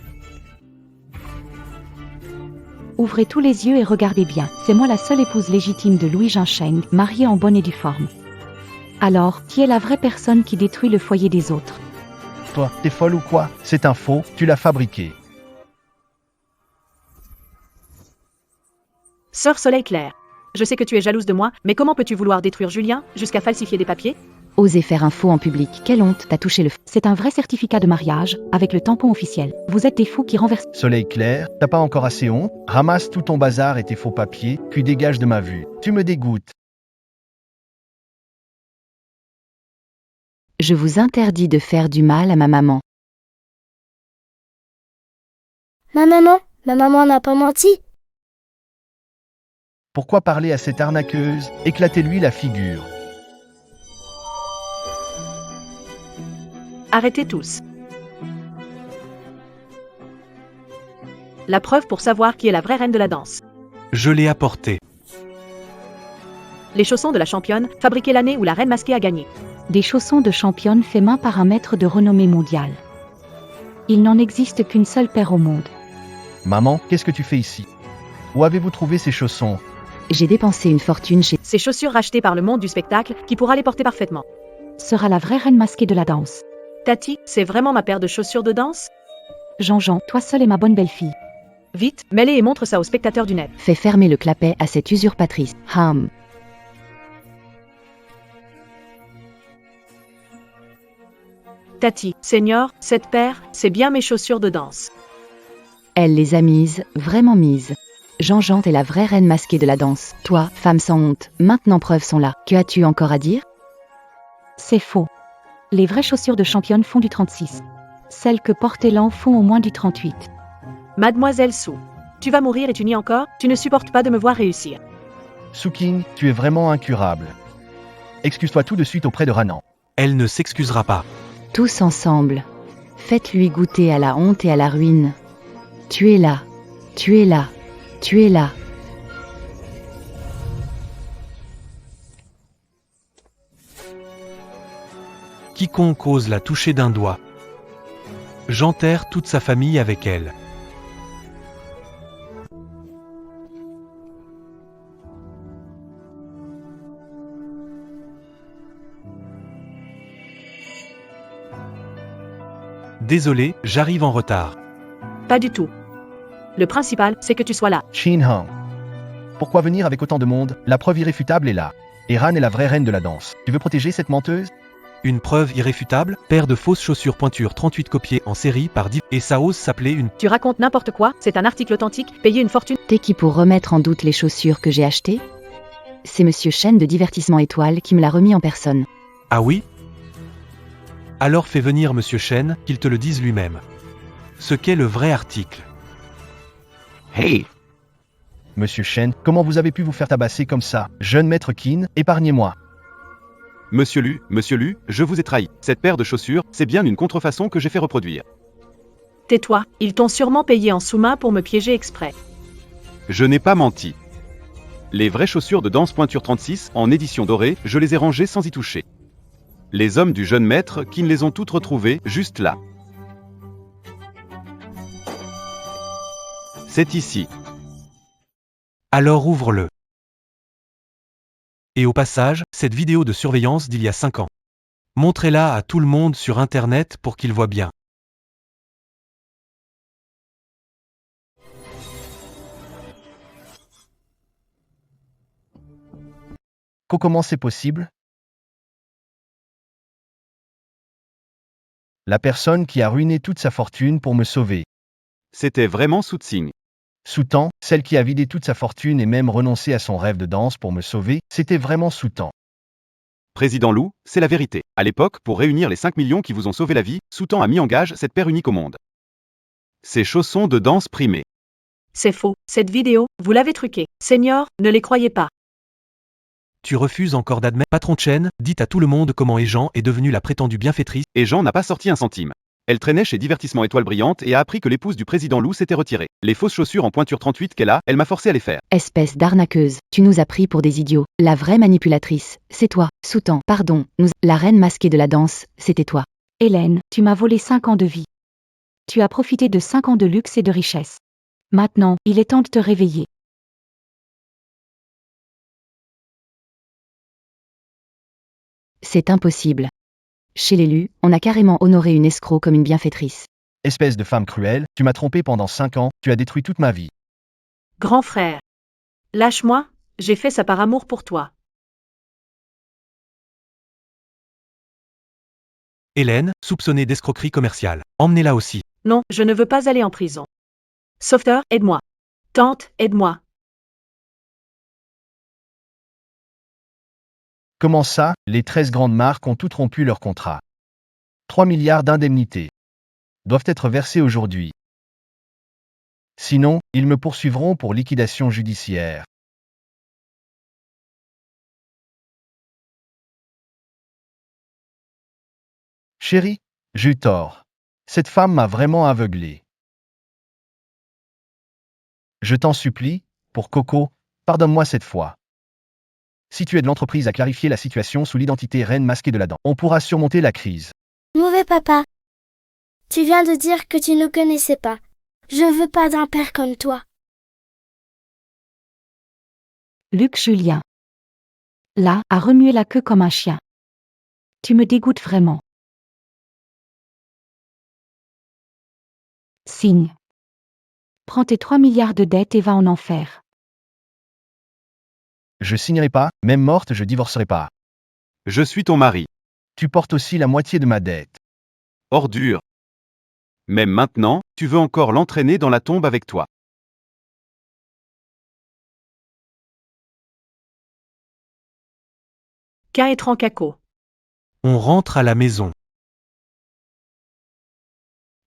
Ouvrez tous les yeux et regardez bien, c'est moi la seule épouse légitime de Louis Jincheng, mariée en bonne et due forme. Alors, qui est la vraie personne qui détruit le foyer des autres? Toi, t'es folle ou quoi? C'est un faux, tu l'as fabriqué. Sœur Soleil Clair. Je sais que tu es jalouse de moi, mais comment peux-tu vouloir détruire Julien, jusqu'à falsifier des papiers? Osez faire un faux en public, quelle honte, t'as touché le C'est un vrai certificat de mariage, avec le tampon officiel. Vous êtes des fous qui renversent. Soleil clair, t'as pas encore assez honte? Ramasse tout ton bazar et tes faux papiers, puis dégage de ma vue. Tu me dégoûtes. Je vous interdis de faire du mal à ma maman. Ma maman n'a pas menti. Pourquoi parler à cette arnaqueuse? Éclatez-lui la figure. Arrêtez tous. La preuve pour savoir qui est la vraie reine de la danse. Je l'ai apporté. Les chaussons de la championne, fabriqués l'année où la reine masquée a gagné. Des chaussons de championne faits main par un maître de renommée mondiale. Il n'en existe qu'une seule paire au monde. Maman, qu'est-ce que tu fais ici? Où avez-vous trouvé ces chaussons? J'ai dépensé une fortune chez... Ces chaussures rachetées par le monde du spectacle, qui pourra les porter parfaitement. Sera la vraie reine masquée de la danse. Tati, c'est vraiment ma paire de chaussures de danse? Jean-Jean, toi seule est ma bonne belle-fille. Vite, mets-les et montre ça aux spectateurs du net. Fais fermer le clapet à cette usurpatrice. Ham. Tati, Seigneur, cette paire, c'est bien mes chaussures de danse. Elle les a mises, vraiment mises. Jean-Jean est la vraie reine masquée de la danse. Toi, femme sans honte, maintenant preuves sont là. Que as-tu encore à dire? C'est faux. Les vraies chaussures de championne font du 36. Celles que porte Elan font au moins du 38. Mademoiselle Sue, tu vas mourir et tu nies encore, tu ne supportes pas de me voir réussir. Suking, tu es vraiment incurable. Excuse-toi tout de suite auprès de Ranan. Elle ne s'excusera pas. Tous ensemble. Faites-lui goûter à la honte et à la ruine. Tu es là. Tu es là. Tu es là. Quiconque ose la toucher d'un doigt. J'enterre toute sa famille avec elle. Désolé, j'arrive en retard. Pas du tout. Le principal, c'est que tu sois là. Shin Hong. Pourquoi venir avec autant de monde? La preuve irréfutable est là. Et Ran est la vraie reine de la danse. Tu veux protéger cette menteuse? Une preuve irréfutable, paire de fausses chaussures pointures 38 copiées en série par Div, et ça ose s'appeler une... Tu racontes n'importe quoi, c'est un article authentique, payé une fortune. T'es qui pour remettre en doute les chaussures que j'ai achetées? C'est Monsieur Chen de Divertissement Étoile qui me l'a remis en personne. Ah oui? Alors fais venir Monsieur Chen, qu'il te le dise lui-même. Ce qu'est le vrai article. Hey! Monsieur Shen, comment vous avez pu vous faire tabasser comme ça? Jeune maître Qin, épargnez-moi. Monsieur Lu, je vous ai trahi. Cette paire de chaussures, c'est bien une contrefaçon que j'ai fait reproduire. Tais-toi, ils t'ont sûrement payé en sous-main pour me piéger exprès. Je n'ai pas menti. Les vraies chaussures de danse pointure 36, en édition dorée, je les ai rangées sans y toucher. Les hommes du jeune maître qui les ont toutes retrouvées, juste là. C'est ici. Alors ouvre-le. Et au passage, cette vidéo de surveillance d'il y a 5 ans. Montrez-la à tout le monde sur Internet pour qu'ils voient bien. Comment c'est possible? La personne qui a ruiné toute sa fortune pour me sauver. C'était vraiment Soothsing. Soutan, celle qui a vidé toute sa fortune et même renoncé à son rêve de danse pour me sauver, c'était vraiment Soutan. Président Lou, c'est la vérité. À l'époque, pour réunir les 5 millions qui vous ont sauvé la vie, Soutan a mis en gage cette paire unique au monde. Ces chaussons de danse primés. C'est faux. Cette vidéo, vous l'avez truquée. Senior, ne les croyez pas. Tu refuses encore d'admettre. Patron Chen, dites à tout le monde comment Jean est devenue la prétendue bienfaitrice. Et Jean n'a pas sorti un centime. Elle traînait chez Divertissement Étoile Brillante et a appris que l'épouse du président Lou s'était retirée. Les fausses chaussures en pointure 38 qu'elle a, elle m'a forcé à les faire. Espèce d'arnaqueuse, tu nous as pris pour des idiots. La vraie manipulatrice, c'est toi. Soutan, pardon, la reine masquée de la danse, c'était toi. Hélène, tu m'as volé 5 ans de vie. Tu as profité de 5 ans de luxe et de richesse. Maintenant, il est temps de te réveiller. C'est impossible. Chez l'élu, on a carrément honoré une escroc comme une bienfaitrice. Espèce de femme cruelle, tu m'as trompé pendant 5 ans, tu as détruit toute ma vie. Grand frère. Lâche-moi, j'ai fait ça par amour pour toi. Hélène, soupçonnée d'escroquerie commerciale. Emmenez-la aussi. Non, je ne veux pas aller en prison. Sauveteur, aide-moi. Tante, aide-moi. Comment ça, les 13 grandes marques ont toutes rompu leur contrat. 3 milliards d'indemnités doivent être versées aujourd'hui. Sinon, ils me poursuivront pour liquidation judiciaire. Chérie, j'ai eu tort. Cette femme m'a vraiment aveuglé. Je t'en supplie, pour Coco, pardonne-moi cette fois. Si tu aides l'entreprise à clarifier la situation sous l'identité reine masquée de la danse, on pourra surmonter la crise. Mauvais papa. Tu viens de dire que tu ne connaissais pas. Je veux pas d'un père comme toi. Luc Julien. Là, à remuer la queue comme un chien. Tu me dégoûtes vraiment. Signe. Prends tes 3 milliards de dettes et va en enfer. Je signerai pas, même morte je divorcerai pas. Je suis ton mari. Tu portes aussi la moitié de ma dette. Ordure. Même maintenant, tu veux encore l'entraîner dans la tombe avec toi. K. Kako. On rentre à la maison.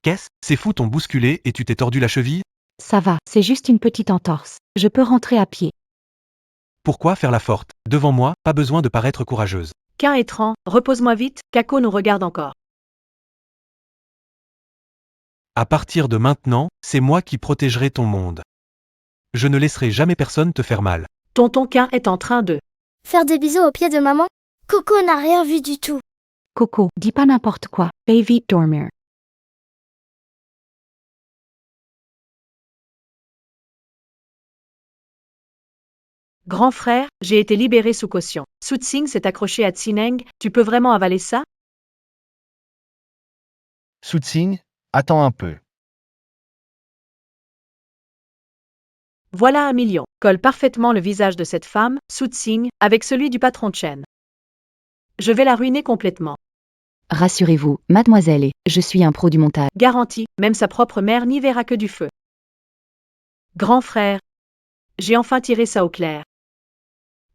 Qu'est-ce? C'est fou, t'ont bousculé et tu t'es tordu la cheville? Ça va, c'est juste une petite entorse. Je peux rentrer à pied. Pourquoi faire la forte? Devant moi, pas besoin de paraître courageuse. K. Repose-moi vite, Kako nous regarde encore. À partir de maintenant, c'est moi qui protégerai ton monde. Je ne laisserai jamais personne te faire mal. Tonton K est en train de Faire des bisous aux pieds de maman? Coco n'a rien vu du tout. Coco, dis pas n'importe quoi. Baby dormir. Grand frère, j'ai été libéré sous caution. Soothsing s'est accroché à Tsineng, tu peux vraiment avaler ça? Soothsing, attends un peu. Voilà 1 million. Colle parfaitement le visage de cette femme, Soothsing, avec celui du patron Chen. Je vais la ruiner complètement. Rassurez-vous, mademoiselle, je suis un pro du montage. Garantie, même sa propre mère n'y verra que du feu. Grand frère. J'ai enfin tiré ça au clair.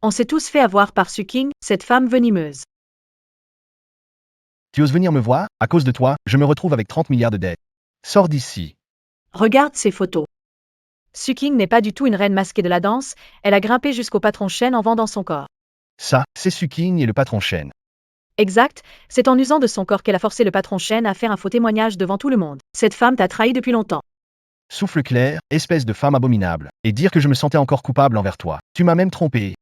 On s'est tous fait avoir par Suking, cette femme venimeuse. Tu oses venir me voir? À cause de toi, je me retrouve avec 30 milliards de dettes. Sors d'ici. Regarde ces photos. Suking n'est pas du tout une reine masquée de la danse, elle a grimpé jusqu'au patron Chen en vendant son corps. Ça, c'est Suking et le patron Chen. Exact, c'est en usant de son corps qu'elle a forcé le patron Chen à faire un faux témoignage devant tout le monde. Cette femme t'a trahi depuis longtemps. Souffle clair, espèce de femme abominable. Et dire que je me sentais encore coupable envers toi. Tu m'as même trompé.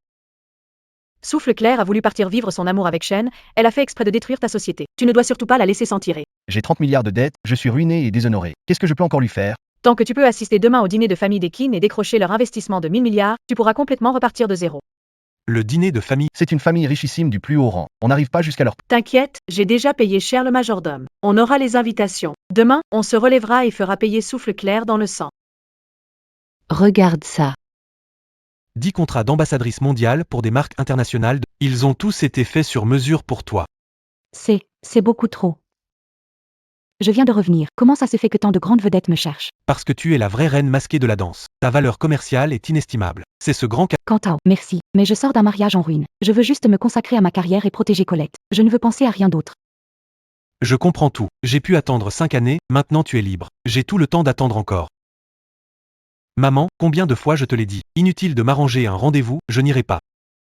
Souffle clair a voulu partir vivre son amour avec Chen, elle a fait exprès de détruire ta société. Tu ne dois surtout pas la laisser s'en tirer. J'ai 30 milliards de dettes, je suis ruiné et déshonoré. Qu'est-ce que je peux encore lui faire? Tant que tu peux assister demain au dîner de famille des Qin et décrocher leur investissement de 1000 milliards, tu pourras complètement repartir de zéro. Le dîner de famille. C'est une famille richissime du plus haut rang. On n'arrive pas jusqu'à leur... T'inquiète, j'ai déjà payé cher le majordome. On aura les invitations. Demain, on se relèvera et fera payer Souffle Clair dans le sang. Regarde ça. 10 contrats d'ambassadrice mondiale pour des marques internationales. Ils ont tous été faits sur mesure pour toi. C'est beaucoup trop. Je viens de revenir. Comment ça se fait que tant de grandes vedettes me cherchent? Parce que tu es la vraie reine masquée de la danse. Ta valeur commerciale est inestimable. C'est ce grand Quentin, merci, mais je sors d'un mariage en ruine. Je veux juste me consacrer à ma carrière et protéger Colette. Je ne veux penser à rien d'autre. Je comprends tout. J'ai pu attendre 5 années, maintenant tu es libre. J'ai tout le temps d'attendre encore. Maman, combien de fois je te l'ai dit. Inutile de m'arranger un rendez-vous, je n'irai pas.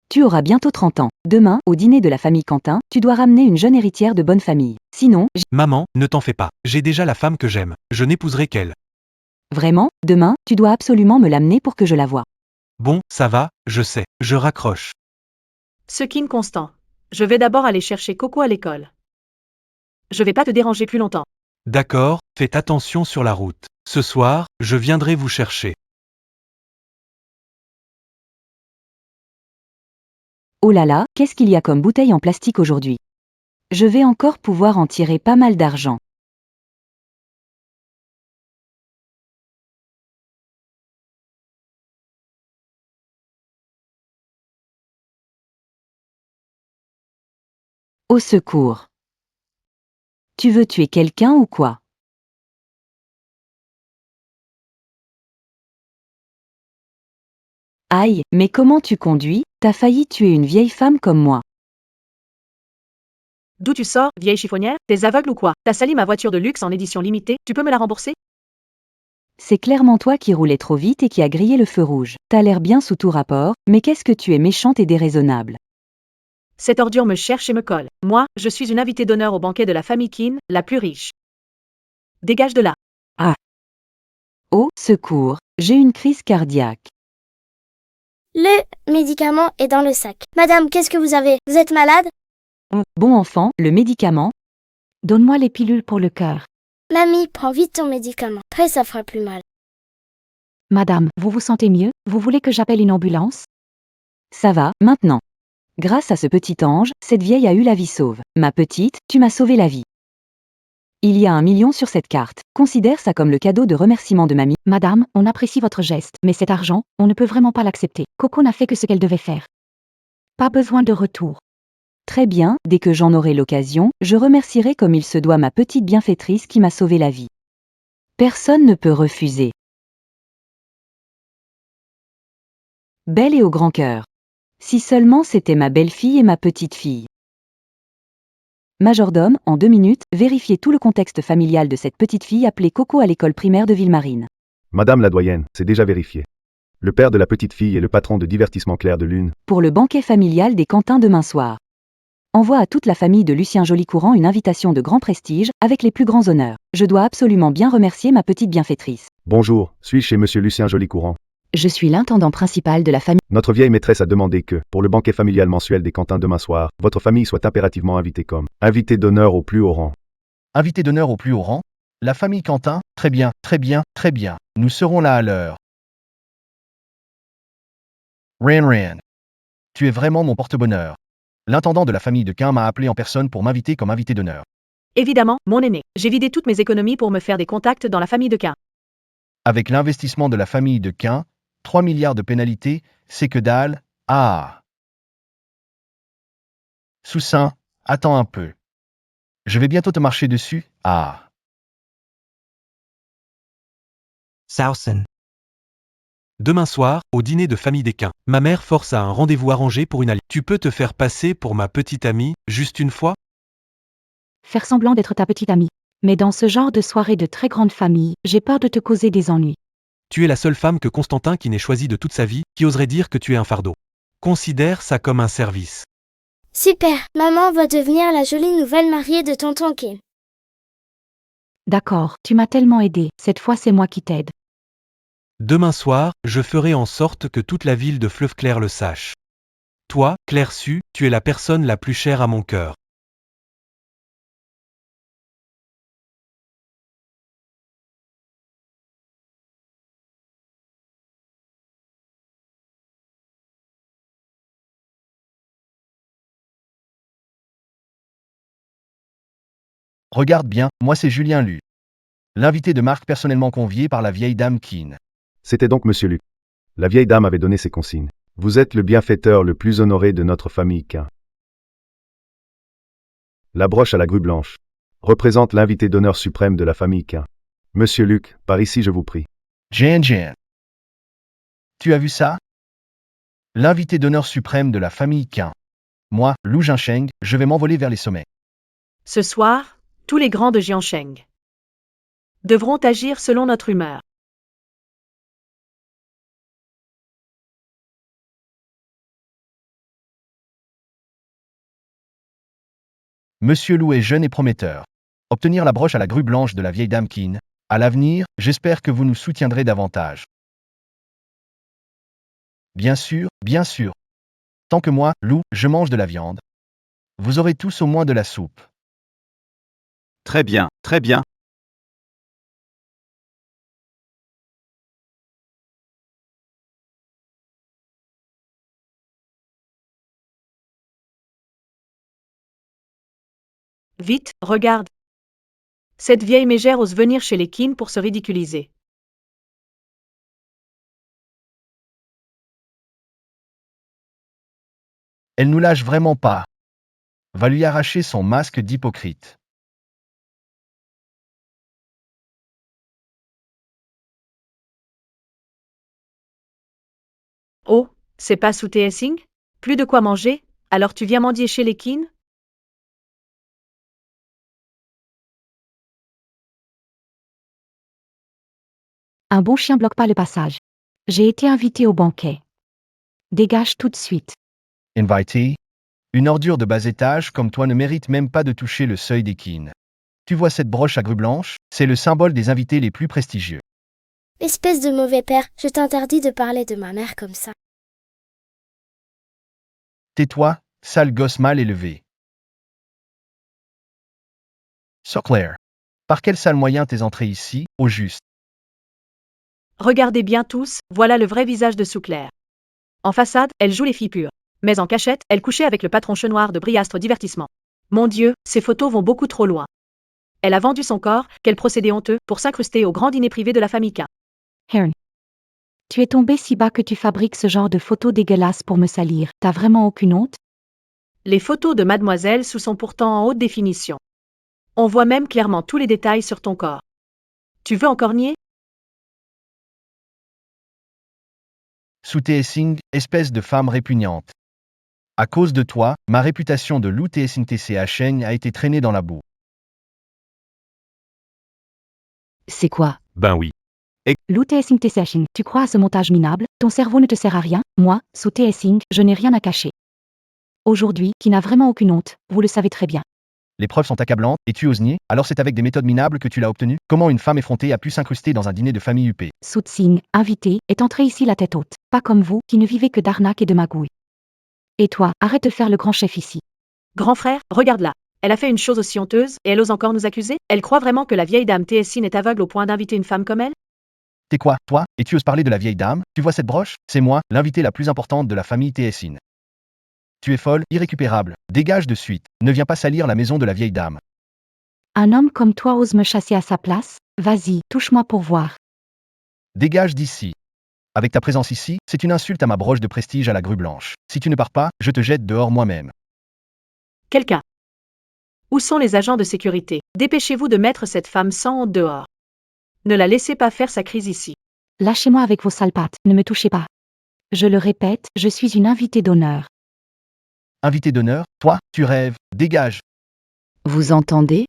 Tu auras bientôt 30 ans. Demain, au dîner de la famille Quentin, tu dois ramener une jeune héritière de bonne famille. Sinon, Maman, ne t'en fais pas. J'ai déjà la femme que j'aime. Je n'épouserai qu'elle. vraiment, demain, tu dois absolument me l'amener pour que je la voie. Bon, ça va, je sais. Je raccroche. Skin Constant. Je vais d'abord aller chercher Coco à l'école. Je vais pas te déranger plus longtemps. D'accord, faites attention sur la route. Ce soir, je viendrai vous chercher. Oh là là, qu'est-ce qu'il y a comme bouteille en plastique aujourd'hui? Je vais encore pouvoir en tirer pas mal d'argent. Au secours. Tu veux tuer quelqu'un ou quoi? Aïe, mais comment tu conduis? T'as failli tuer une vieille femme comme moi. D'où tu sors, vieille chiffonnière? T'es aveugle ou quoi? T'as sali ma voiture de luxe en édition limitée, tu peux me la rembourser? C'est clairement toi qui roulais trop vite et qui a grillé le feu rouge. T'as l'air bien sous tout rapport, mais qu'est-ce que tu es méchante et déraisonnable. Cette ordure me cherche et me colle. Moi, je suis une invitée d'honneur au banquet de la famille Keane, la plus riche. Dégage de là. Oh, secours, j'ai une crise cardiaque. Le médicament est dans le sac. Madame, qu'est-ce que vous avez? Vous êtes malade? Bon enfant, le médicament. Donne-moi les pilules pour le cœur. Mamie, prends vite ton médicament. Après, ça fera plus mal. Madame, vous vous sentez mieux? Vous voulez que j'appelle une ambulance? Ça va, maintenant. Grâce à ce petit ange, cette vieille a eu la vie sauve. Ma petite, tu m'as sauvé la vie. Il y a 1 million sur cette carte. Considère ça comme le cadeau de remerciement de mamie. Madame, on apprécie votre geste, mais cet argent, on ne peut vraiment pas l'accepter. Coco n'a fait que ce qu'elle devait faire. Pas besoin de retour. Très bien, dès que j'en aurai l'occasion, je remercierai comme il se doit ma petite bienfaitrice qui m'a sauvé la vie. Personne ne peut refuser. Belle et au grand cœur. Si seulement c'était ma belle-fille et ma petite-fille. Majordome, en 2 minutes, vérifiez tout le contexte familial de cette petite fille appelée Coco à l'école primaire de Villemarine. Madame la doyenne, c'est déjà vérifié. Le père de la petite fille est le patron de divertissement Clair de Lune. Pour le banquet familial des Quentins demain soir. Envoie à toute la famille de Lucien Jolicourant une invitation de grand prestige, avec les plus grands honneurs. Je dois absolument bien remercier ma petite bienfaitrice. Bonjour, suis-je chez monsieur Lucien Jolicourant? Je suis l'intendant principal de la famille. Notre vieille maîtresse a demandé que, pour le banquet familial mensuel des Quentins demain soir, votre famille soit impérativement invitée comme invité d'honneur au plus haut rang. Invité d'honneur au plus haut rang? La famille Quentin? Très bien, très bien, très bien. Nous serons là à l'heure. Ran. Tu es vraiment mon porte-bonheur. L'intendant de la famille de Quin m'a appelé en personne pour m'inviter comme invité d'honneur. Évidemment, mon aîné. J'ai vidé toutes mes économies pour me faire des contacts dans la famille de Quin. Avec l'investissement de la famille de Quin, 3 milliards de pénalités, c'est que dalle. Ah. Soussaint, attends un peu. Je vais bientôt te marcher dessus. Ah. Sausen. Demain soir, au dîner de famille des Quins. Ma mère force à un rendez-vous arrangé pour une alliée. Tu peux te faire passer pour ma petite amie, juste une fois? Faire semblant d'être ta petite amie. Mais dans ce genre de soirée de très grande famille, j'ai peur de te causer des ennuis. Tu es la seule femme que Constantin qui n'ait choisi de toute sa vie, qui oserait dire que tu es un fardeau. Considère ça comme un service. Super, maman va devenir la jolie nouvelle mariée de tonton Kim. D'accord, tu m'as tellement aidé, cette fois c'est moi qui t'aide. Demain soir, je ferai en sorte que toute la ville de Fleuve Clair le sache. Toi, Claire Sue, tu es la personne la plus chère à mon cœur. Regarde bien, moi c'est Julien Lu. L'invité de marque personnellement convié par la vieille dame Keane. C'était donc Monsieur Luc. La vieille dame avait donné ses consignes. Vous êtes le bienfaiteur le plus honoré de notre famille Quin. La broche à la grue blanche représente l'invité d'honneur suprême de la famille Quin. Monsieur Luc, par ici je vous prie. Jan. Tu as vu ça? L'invité d'honneur suprême de la famille Quin. Moi, Lu Jinsheng, je vais m'envoler vers les sommets. Ce soir, tous les grands de Jiansheng devront agir selon notre humeur. Monsieur Lu est jeune et prometteur. Obtenir la broche à la grue blanche de la vieille dame Keane. À l'avenir, j'espère que vous nous soutiendrez davantage. Bien sûr, bien sûr. Tant que moi, Lu, je mange de la viande. Vous aurez tous au moins de la soupe. Très bien, très bien. Vite, regarde. Cette vieille mégère ose venir chez les Keane pour se ridiculiser. Elle nous lâche vraiment pas. Va lui arracher son masque d'hypocrite. Oh, c'est pas sous TSing? Plus de quoi manger? Alors tu viens mendier chez les Keane? Un bon chien bloque pas le passage. J'ai été invité au banquet. Dégage tout de suite. Invitee? Une ordure de bas étage comme toi ne mérite même pas de toucher le seuil des Keane. Tu vois cette broche à grue blanche? C'est le symbole des invités les plus prestigieux. Espèce de mauvais père, je t'interdis de parler de ma mère comme ça. Tais-toi, sale gosse mal élevé. Claire. Par quel sale moyen t'es entré ici, au juste? Regardez bien tous, voilà le vrai visage de Souclair. En façade, elle joue les filles pures. Mais en cachette, elle couchait avec le patron chenoir de Briastre Divertissement. Mon Dieu, ces photos vont beaucoup trop loin. Elle a vendu son corps, quel procédé honteux, pour s'incruster au grand dîner privé de la famille K. Hearn. Tu es tombé si bas que tu fabriques ce genre de photos dégueulasses pour me salir. T'as vraiment aucune honte? Les photos de Mademoiselle Sou sont pourtant en haute définition. On voit même clairement tous les détails sur ton corps. Tu veux encore nier? Sous TSing, espèce de femme répugnante. À cause de toi, ma réputation de Lu TSing TCHN a été traînée dans la boue. C'est quoi? Ben oui. Lu TSing TSing, tu crois à ce montage minable? Ton cerveau ne te sert à rien? Moi, sous TSing, je n'ai rien à cacher. Aujourd'hui, qui n'a vraiment aucune honte, vous le savez très bien. Les preuves sont accablantes, et tu oses nier, alors c'est avec des méthodes minables que tu l'as obtenu? Comment une femme effrontée a pu s'incruster dans un dîner de famille UP? Su Tsing, invité, est entré ici la tête haute. Pas comme vous, qui ne vivez que d'arnaques et de magouilles. Et toi, arrête de faire le grand chef ici. Grand frère, regarde-la. Elle a fait une chose aussi honteuse, et elle ose encore nous accuser? Elle croit vraiment que la vieille dame TSin est aveugle au point d'inviter une femme comme elle? T'es quoi, toi? Et tu oses parler de la vieille dame? Tu vois cette broche? C'est moi, l'invitée la plus importante de la famille TSin. Tu es folle, irrécupérable. Dégage de suite. Ne viens pas salir la maison de la vieille dame. Un homme comme toi ose me chasser à sa place? Vas-y, touche-moi pour voir. Dégage d'ici. Avec ta présence ici, c'est une insulte à ma broche de prestige à la grue blanche. Si tu ne pars pas, je te jette dehors moi-même. Quelqu'un. Où sont les agents de sécurité? Dépêchez-vous de mettre cette femme sans honte dehors. Ne la laissez pas faire sa crise ici. Lâchez-moi avec vos sales pattes, ne me touchez pas. Je le répète, je suis une invitée d'honneur. Invité d'honneur? Toi, tu rêves. Dégage. Vous entendez?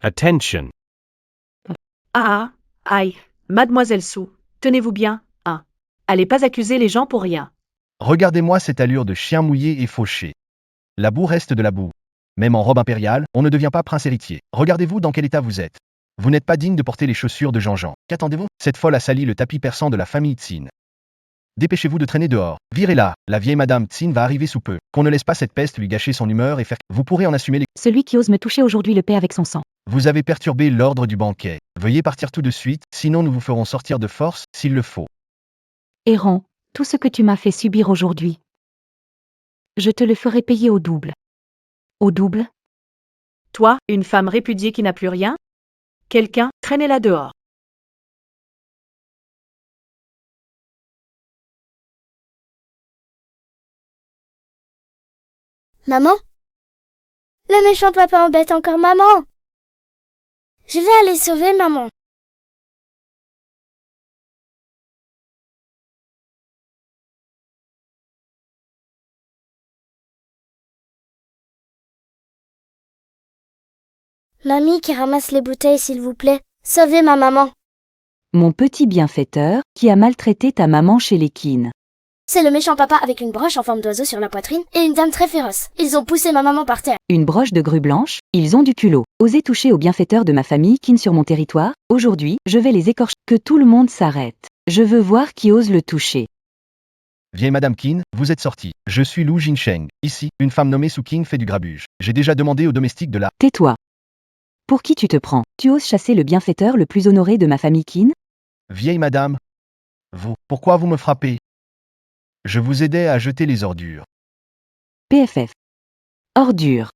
Attention. Ah, aïe, Mademoiselle Sou, tenez-vous bien, hein. Allez pas accuser les gens pour rien. Regardez-moi cette allure de chien mouillé et fauché. La boue reste de la boue. Même en robe impériale, on ne devient pas prince héritier. Regardez-vous dans quel état vous êtes. Vous n'êtes pas digne de porter les chaussures de Jean-Jean. Qu'attendez-vous? Cette folle a sali le tapis persan de la famille Tsin. Dépêchez-vous de traîner dehors. Virez-la. La vieille madame Tsin va arriver sous peu. Qu'on ne laisse pas cette peste lui gâcher son humeur et faire... Vous pourrez en assumer les... Celui qui ose me toucher aujourd'hui le paie avec son sang. Vous avez perturbé l'ordre du banquet. Veuillez partir tout de suite, sinon nous vous ferons sortir de force, s'il le faut. Errant, tout ce que tu m'as fait subir aujourd'hui, je te le ferai payer au double. Au double? Toi, une femme répudiée qui n'a plus rien? Quelqu'un, traînez-la dehors. Maman? Le méchant papa embête encore maman. Je vais aller sauver maman. Mamie qui ramasse les bouteilles, s'il vous plaît. Sauvez ma maman. Mon petit bienfaiteur, qui a maltraité ta maman chez les Keane. C'est le méchant papa avec une broche en forme d'oiseau sur la poitrine et une dame très féroce. Ils ont poussé ma maman par terre. Une broche de grue blanche, ils ont du culot. Osez toucher aux bienfaiteurs de ma famille Keane sur mon territoire, aujourd'hui, je vais les écorcher. Que tout le monde s'arrête. Je veux voir qui ose le toucher. Vieille Madame Keane, vous êtes sortie. Je suis Lu Jingsheng. Ici, une femme nommée Su King fait du grabuge. J'ai déjà demandé aux domestiques de la... Tais-toi. Pour qui tu te prends? Tu oses chasser le bienfaiteur le plus honoré de ma famille Keane? Vieille Madame. Vous, pourquoi vous me frappez? Je vous aidais à jeter les ordures. PFF. Ordure.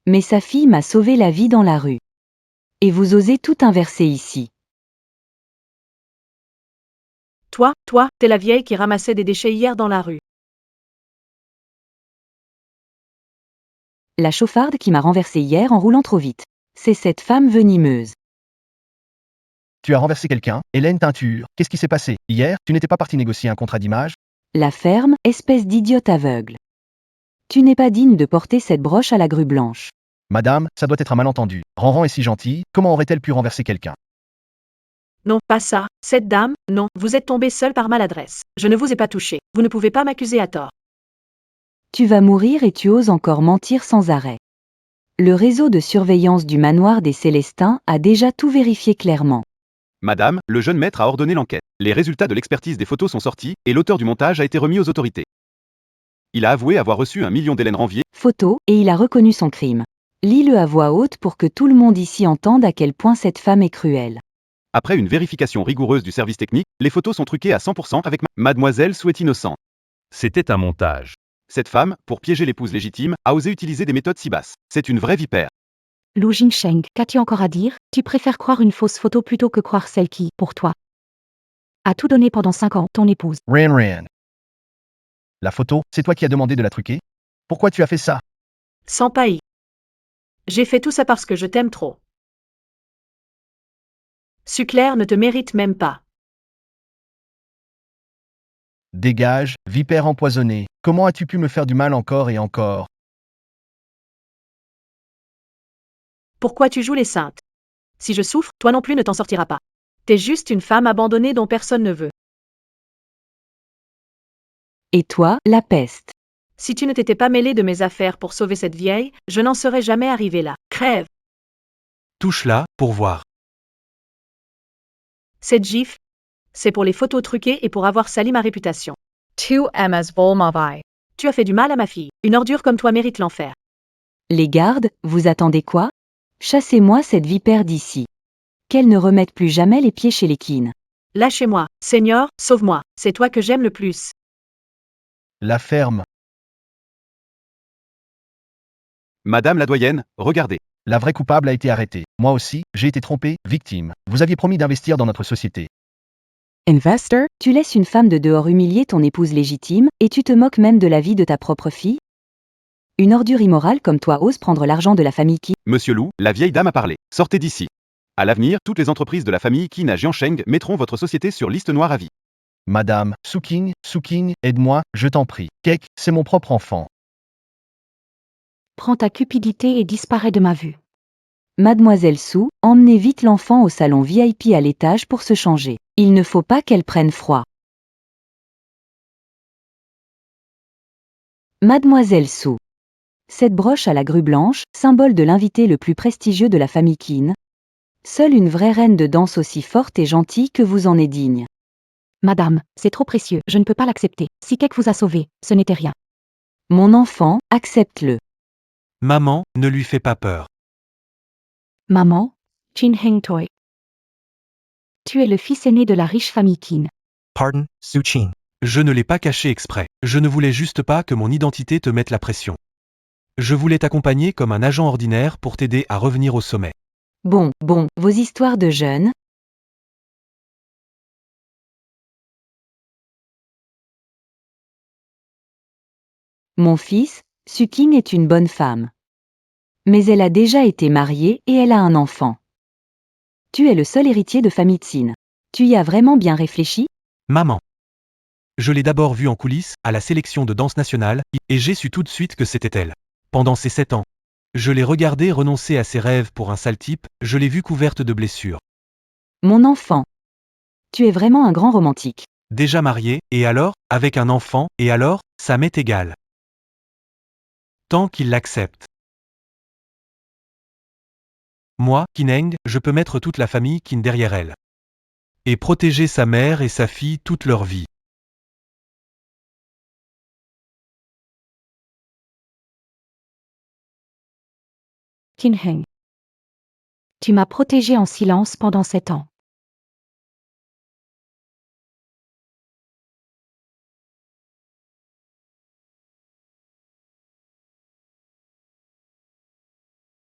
Mais sa fille m'a sauvé la vie dans la rue. Et vous osez tout inverser ici. Toi, t'es la vieille qui ramassait des déchets hier dans la rue. La chauffarde qui m'a renversé hier en roulant trop vite. C'est cette femme venimeuse. Tu as renversé quelqu'un, Hélène Teinture. Qu'est-ce qui s'est passé? Hier, tu n'étais pas parti négocier un contrat d'image? La ferme, espèce d'idiote aveugle. Tu n'es pas digne de porter cette broche à la grue blanche. Madame, ça doit être un malentendu. Ranran est si gentille, comment aurait-elle pu renverser quelqu'un? Non, pas ça. Cette dame, non, vous êtes tombée seule par maladresse. Je ne vous ai pas touché. Vous ne pouvez pas m'accuser à tort. Tu vas mourir et tu oses encore mentir sans arrêt. Le réseau de surveillance du manoir des Célestins a déjà tout vérifié clairement. Madame, le jeune maître a ordonné l'enquête. Les résultats de l'expertise des photos sont sortis et l'auteur du montage a été remis aux autorités. Il a avoué avoir reçu 1 million d'Hélène Ranvier. Photo, et il a reconnu son crime. Lis-le à voix haute pour que tout le monde ici entende à quel point cette femme est cruelle. Après une vérification rigoureuse du service technique, les photos sont truquées à 100% avec Mademoiselle Sou est innocente. C'était un montage. Cette femme, pour piéger l'épouse légitime, a osé utiliser des méthodes si basses. C'est une vraie vipère. Lu Jingsheng, qu'as-tu encore à dire? Tu préfères croire une fausse photo plutôt que croire celle qui, pour toi, a tout donné pendant 5 ans, ton épouse. Ran. La photo, c'est toi qui as demandé de la truquer? Pourquoi tu as fait ça? Sans paillis. J'ai fait tout ça parce que je t'aime trop. Suclair ne te mérite même pas. Dégage, vipère empoisonnée. Comment as-tu pu me faire du mal encore et encore? Pourquoi tu joues les saintes? Si je souffre, toi non plus ne t'en sortiras pas. T'es juste une femme abandonnée dont personne ne veut. Et toi, la peste. Si tu ne t'étais pas mêlée de mes affaires pour sauver cette vieille, je n'en serais jamais arrivé là. Crève! Touche-la, pour voir. Cette gifle, c'est pour les photos truquées et pour avoir sali ma réputation. Tu Emma's Volmovai. Tu as fait du mal à ma fille. Une ordure comme toi mérite l'enfer. Les gardes, vous attendez quoi? Chassez-moi cette vipère d'ici. Qu'elle ne remette plus jamais les pieds chez les Keane. Lâchez-moi, Seigneur, sauve-moi, c'est toi que j'aime le plus. La ferme. Madame la doyenne, regardez. La vraie coupable a été arrêtée. Moi aussi, j'ai été trompé, victime. Vous aviez promis d'investir dans notre société. Investor, tu laisses une femme de dehors humilier ton épouse légitime, et tu te moques même de la vie de ta propre fille? Une ordure immorale comme toi ose prendre l'argent de la famille Keane? Monsieur Lou, la vieille dame a parlé. Sortez d'ici. À l'avenir, toutes les entreprises de la famille Keane à Jiansheng mettront votre société sur liste noire à vie. Madame, Su King, aide-moi, je t'en prie. Kek, c'est mon propre enfant. Prends ta cupidité et disparais de ma vue. Mademoiselle Sou, emmenez vite l'enfant au salon VIP à l'étage pour se changer. Il ne faut pas qu'elle prenne froid. Mademoiselle Sou. Cette broche à la grue blanche, symbole de l'invité le plus prestigieux de la famille Keane. Seule une vraie reine de danse aussi forte et gentille que vous en est digne. Madame, c'est trop précieux, je ne peux pas l'accepter. Si Kek vous a sauvé, ce n'était rien. Mon enfant, accepte-le. Maman, ne lui fais pas peur. Maman, Chin Heng Toi. Tu es le fils aîné de la riche famille Keane. Pardon, Su-Chin. Je ne l'ai pas caché exprès. Je ne voulais juste pas que mon identité te mette la pression. Je voulais t'accompagner comme un agent ordinaire pour t'aider à revenir au sommet. Bon, vos histoires de jeunes. Mon fils, Sukin est une bonne femme. Mais elle a déjà été mariée et elle a un enfant. Tu es le seul héritier de famille Tsin. Tu y as vraiment bien réfléchi? Maman. Je l'ai d'abord vue en coulisses, à la sélection de danse nationale, et j'ai su tout de suite que c'était elle. Pendant ces 7 ans. Je l'ai regardée renoncer à ses rêves pour un sale type, je l'ai vue couverte de blessures. Mon enfant. Tu es vraiment un grand romantique. Déjà mariée, et alors, avec un enfant, et alors, ça m'est égal. Tant qu'il l'accepte. Moi, Kineng, je peux mettre toute la famille Kin derrière elle. Et protéger sa mère et sa fille toute leur vie. Kin Heng. Tu m'as protégé en silence pendant 7 ans.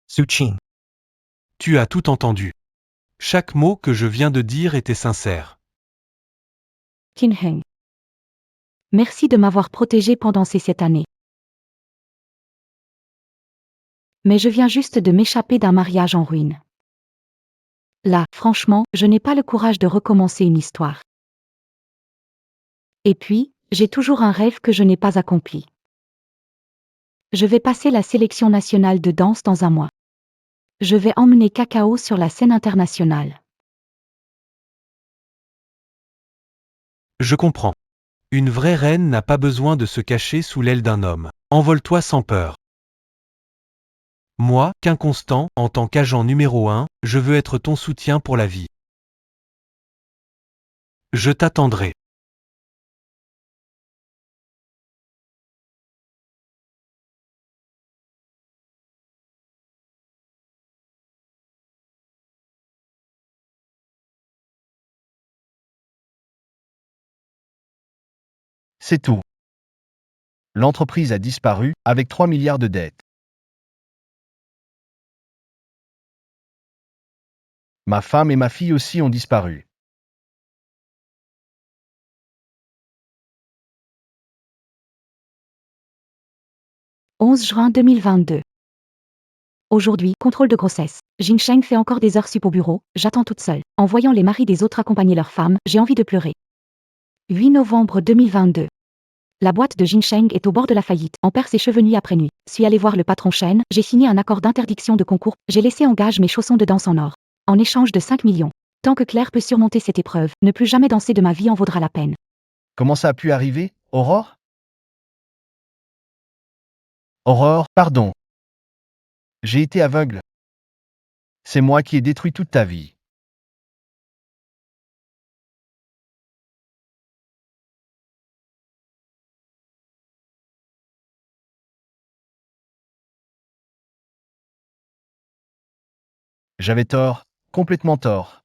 Suchin. Tu as tout entendu. Chaque mot que je viens de dire était sincère. Kin Heng. Merci de m'avoir protégé pendant ces 7 années. Mais je viens juste de m'échapper d'un mariage en ruine. Là, franchement, je n'ai pas le courage de recommencer une histoire. Et puis, j'ai toujours un rêve que je n'ai pas accompli. Je vais passer la sélection nationale de danse dans un mois. Je vais emmener Cacao sur la scène internationale. Je comprends. Une vraie reine n'a pas besoin de se cacher sous l'aile d'un homme. Envole-toi sans peur. Moi, qu'inconstant, en tant qu'agent numéro 1, je veux être ton soutien pour la vie. Je t'attendrai. C'est tout. L'entreprise a disparu, avec 3 milliards de dettes. Ma femme et ma fille aussi ont disparu. « 11 juin 2022. Aujourd'hui, contrôle de grossesse. Jingsheng fait encore des heures sup au bureau, j'attends toute seule. En voyant les maris des autres accompagner leurs femmes, j'ai envie de pleurer. 8 novembre 2022. La boîte de Jingsheng est au bord de la faillite, on perd ses cheveux nuit après nuit. Suis allé voir le patron Chen, j'ai signé un accord d'interdiction de concours, j'ai laissé en gage mes chaussons de danse en or. En échange de 5 millions. Tant que Claire peut surmonter cette épreuve, ne plus jamais danser de ma vie en vaudra la peine. Comment ça a pu arriver, Aurore? Aurore, pardon. J'ai été aveugle. C'est moi qui ai détruit toute ta vie. J'avais tort, complètement tort.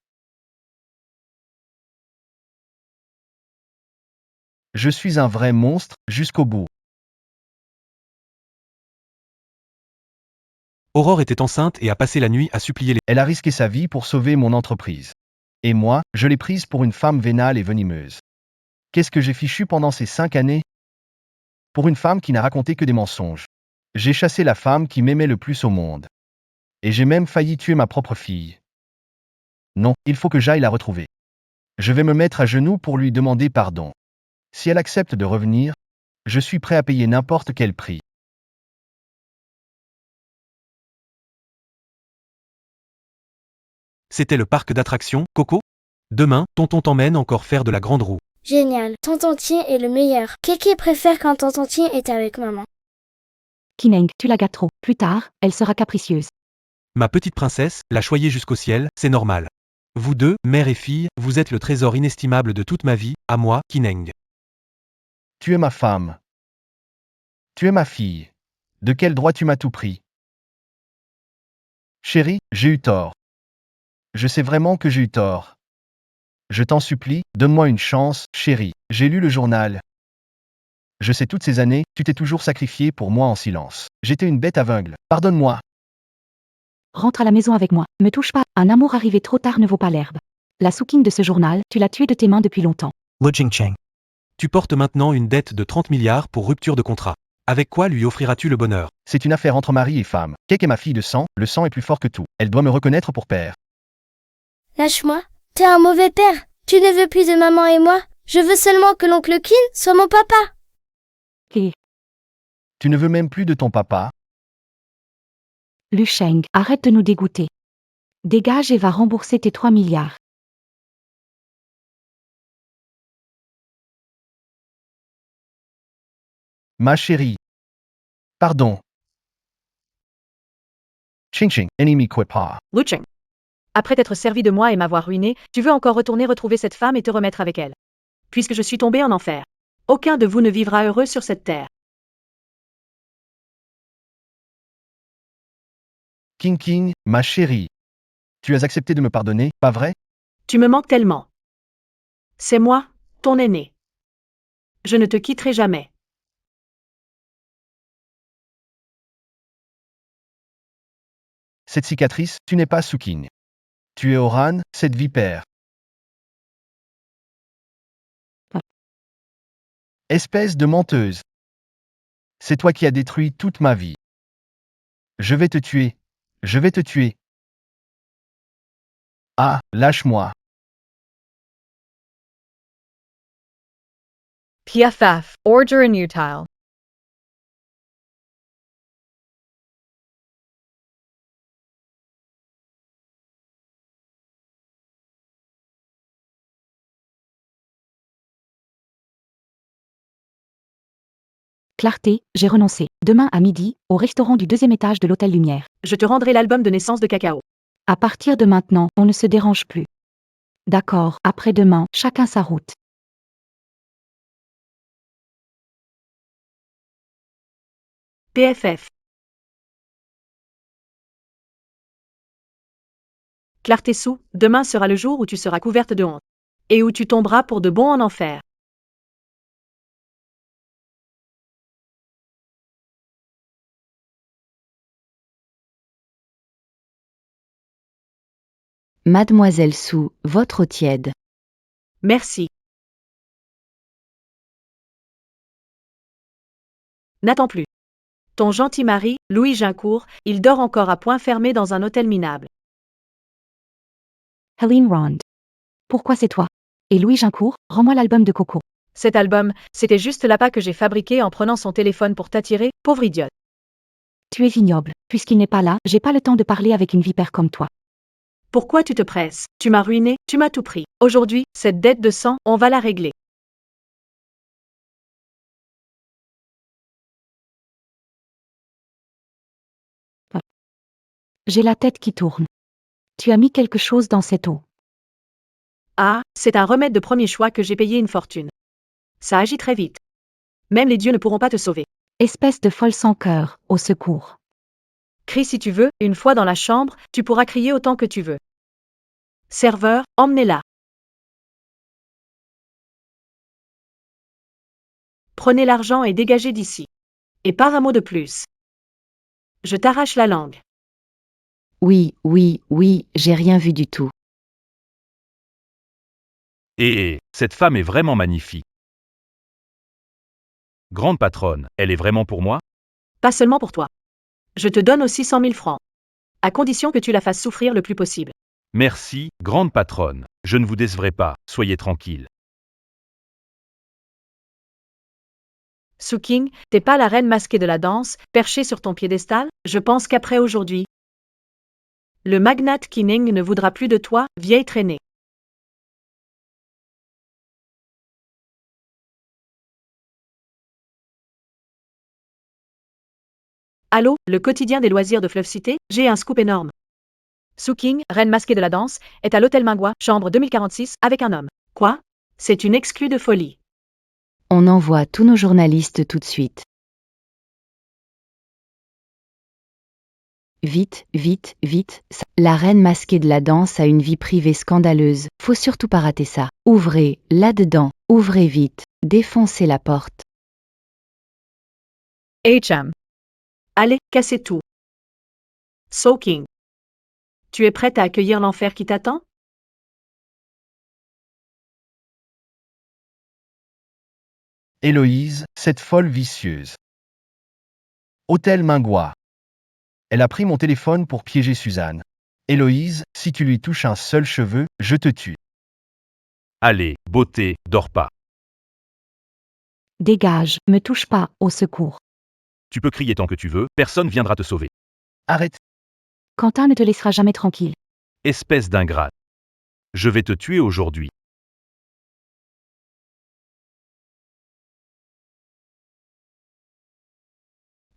Je suis un vrai monstre, jusqu'au bout. Aurore était enceinte et a passé la nuit à supplier les... Elle a risqué sa vie pour sauver mon entreprise. Et moi, je l'ai prise pour une femme vénale et venimeuse. Qu'est-ce que j'ai fichu pendant ces 5 années? Pour une femme qui n'a raconté que des mensonges. J'ai chassé la femme qui m'aimait le plus au monde. Et j'ai même failli tuer ma propre fille. Non, il faut que j'aille la retrouver. Je vais me mettre à genoux pour lui demander pardon. Si elle accepte de revenir, je suis prêt à payer n'importe quel prix. C'était le parc d'attractions, Coco? Demain, tonton t'emmène encore faire de la grande roue. Génial. Tonton-tien est le meilleur. Kéké préfère quand tonton-tien est avec maman. Kineng, tu la gâtes trop. Plus tard, elle sera capricieuse. Ma petite princesse, la choyer jusqu'au ciel, c'est normal. Vous deux, mère et fille, vous êtes le trésor inestimable de toute ma vie, à moi, Kineng. Tu es ma femme. Tu es ma fille. De quel droit tu m'as tout pris? Chérie, j'ai eu tort. Je sais vraiment que j'ai eu tort. Je t'en supplie, donne-moi une chance, chérie. J'ai lu le journal. Je sais toutes ces années, tu t'es toujours sacrifié pour moi en silence. J'étais une bête aveugle. Pardonne-moi. Rentre à la maison avec moi. Me touche pas. Un amour arrivé trop tard ne vaut pas l'herbe. La Suking de ce journal, tu l'as tuée de tes mains depuis longtemps. Lu Jingcheng. Tu portes maintenant une dette de 30 milliards pour rupture de contrat. Avec quoi lui offriras-tu le bonheur? C'est une affaire entre mari et femme. Cake est ma fille de sang, le sang est plus fort que tout. Elle doit me reconnaître pour père. Lâche-moi. T'es un mauvais père. Tu ne veux plus de maman et moi. Je veux seulement que l'oncle Qin soit mon papa. Et Tu ne veux même plus de ton papa? Lu Sheng, arrête de nous dégoûter. Dégage et va rembourser tes 3 milliards. Ma chérie. Pardon. Ching ching, ennemi quoi pas. Lu Cheng. Après t'être servi de moi et m'avoir ruiné, tu veux encore retourner retrouver cette femme et te remettre avec elle. Puisque je suis tombé en enfer. Aucun de vous ne vivra heureux sur cette terre. King King, ma chérie. Tu as accepté de me pardonner, pas vrai? Tu me manques tellement. C'est moi, ton aîné. Je ne te quitterai jamais. Cette cicatrice, tu n'es pas Suking. Tu es Oran, cette vipère. Espèce de menteuse. C'est toi qui as détruit toute ma vie. Je vais te tuer. Je vais te tuer. Ah, lâche-moi. PFF, Order inutile. Clarté, j'ai renoncé. Demain à midi, au restaurant du 2e étage de l'Hôtel Lumière. Je te rendrai l'album de naissance de Cacao. À partir de maintenant, on ne se dérange plus. D'accord, après-demain, chacun sa route. PFF. Clarté Sou, demain sera le jour où tu seras couverte de honte. Et où tu tomberas pour de bon en enfer. Mademoiselle Sou, votre eau tiède. Merci. N'attends plus. Ton gentil mari, Louis Gincourt, il dort encore à point fermé dans un hôtel minable. Helene Rond. Pourquoi c'est toi? Et Louis Gincourt, rends-moi l'album de Coco. Cet album, c'était juste l'appât que j'ai fabriqué en prenant son téléphone pour t'attirer, pauvre idiote. Tu es ignoble. Puisqu'il n'est pas là, j'ai pas le temps de parler avec une vipère comme toi. Pourquoi tu te presses? Tu m'as ruiné, tu m'as tout pris. Aujourd'hui, cette dette de sang, on va la régler. J'ai la tête qui tourne. Tu as mis quelque chose dans cette eau. Ah, c'est un remède de premier choix que j'ai payé une fortune. Ça agit très vite. Même les dieux ne pourront pas te sauver. Espèce de folle sans cœur, au secours. Crie si tu veux, une fois dans la chambre, tu pourras crier autant que tu veux. Serveur, emmenez-la. Prenez l'argent et dégagez d'ici. Et pas un mot de plus. Je t'arrache la langue. Oui, j'ai rien vu du tout. Cette femme est vraiment magnifique. Grande patronne, elle est vraiment pour moi? Pas seulement pour toi. Je te donne aussi 100 000 francs. À condition que tu la fasses souffrir le plus possible. Merci, grande patronne. Je ne vous décevrai pas, soyez tranquille. Suking, t'es pas la reine masquée de la danse, perchée sur ton piédestal? Je pense qu'après aujourd'hui, le magnate Kining ne voudra plus de toi, vieille traînée. Allô, le quotidien des loisirs de Fleuve Cité, j'ai un scoop énorme. Suking, reine masquée de la danse, est à l'hôtel Mingua, chambre 2046, avec un homme. Quoi? C'est une exclue de folie. On envoie tous nos journalistes tout de suite. Vite. La reine masquée de la danse a une vie privée scandaleuse. Faut surtout pas rater ça. Ouvrez, là-dedans. Ouvrez vite. Défoncez la porte. HM. Allez, cassez tout. Soaking. Tu es prête à accueillir l'enfer qui t'attend? Héloïse, cette folle vicieuse. Hôtel Mingois. Elle a pris mon téléphone pour piéger Suzanne. Héloïse, si tu lui touches un seul cheveu, je te tue. Allez, beauté, dors pas. Dégage, me touche pas, au secours. Tu peux crier tant que tu veux, personne viendra te sauver. Arrête. Quentin ne te laissera jamais tranquille. Espèce d'ingrate. Je vais te tuer aujourd'hui.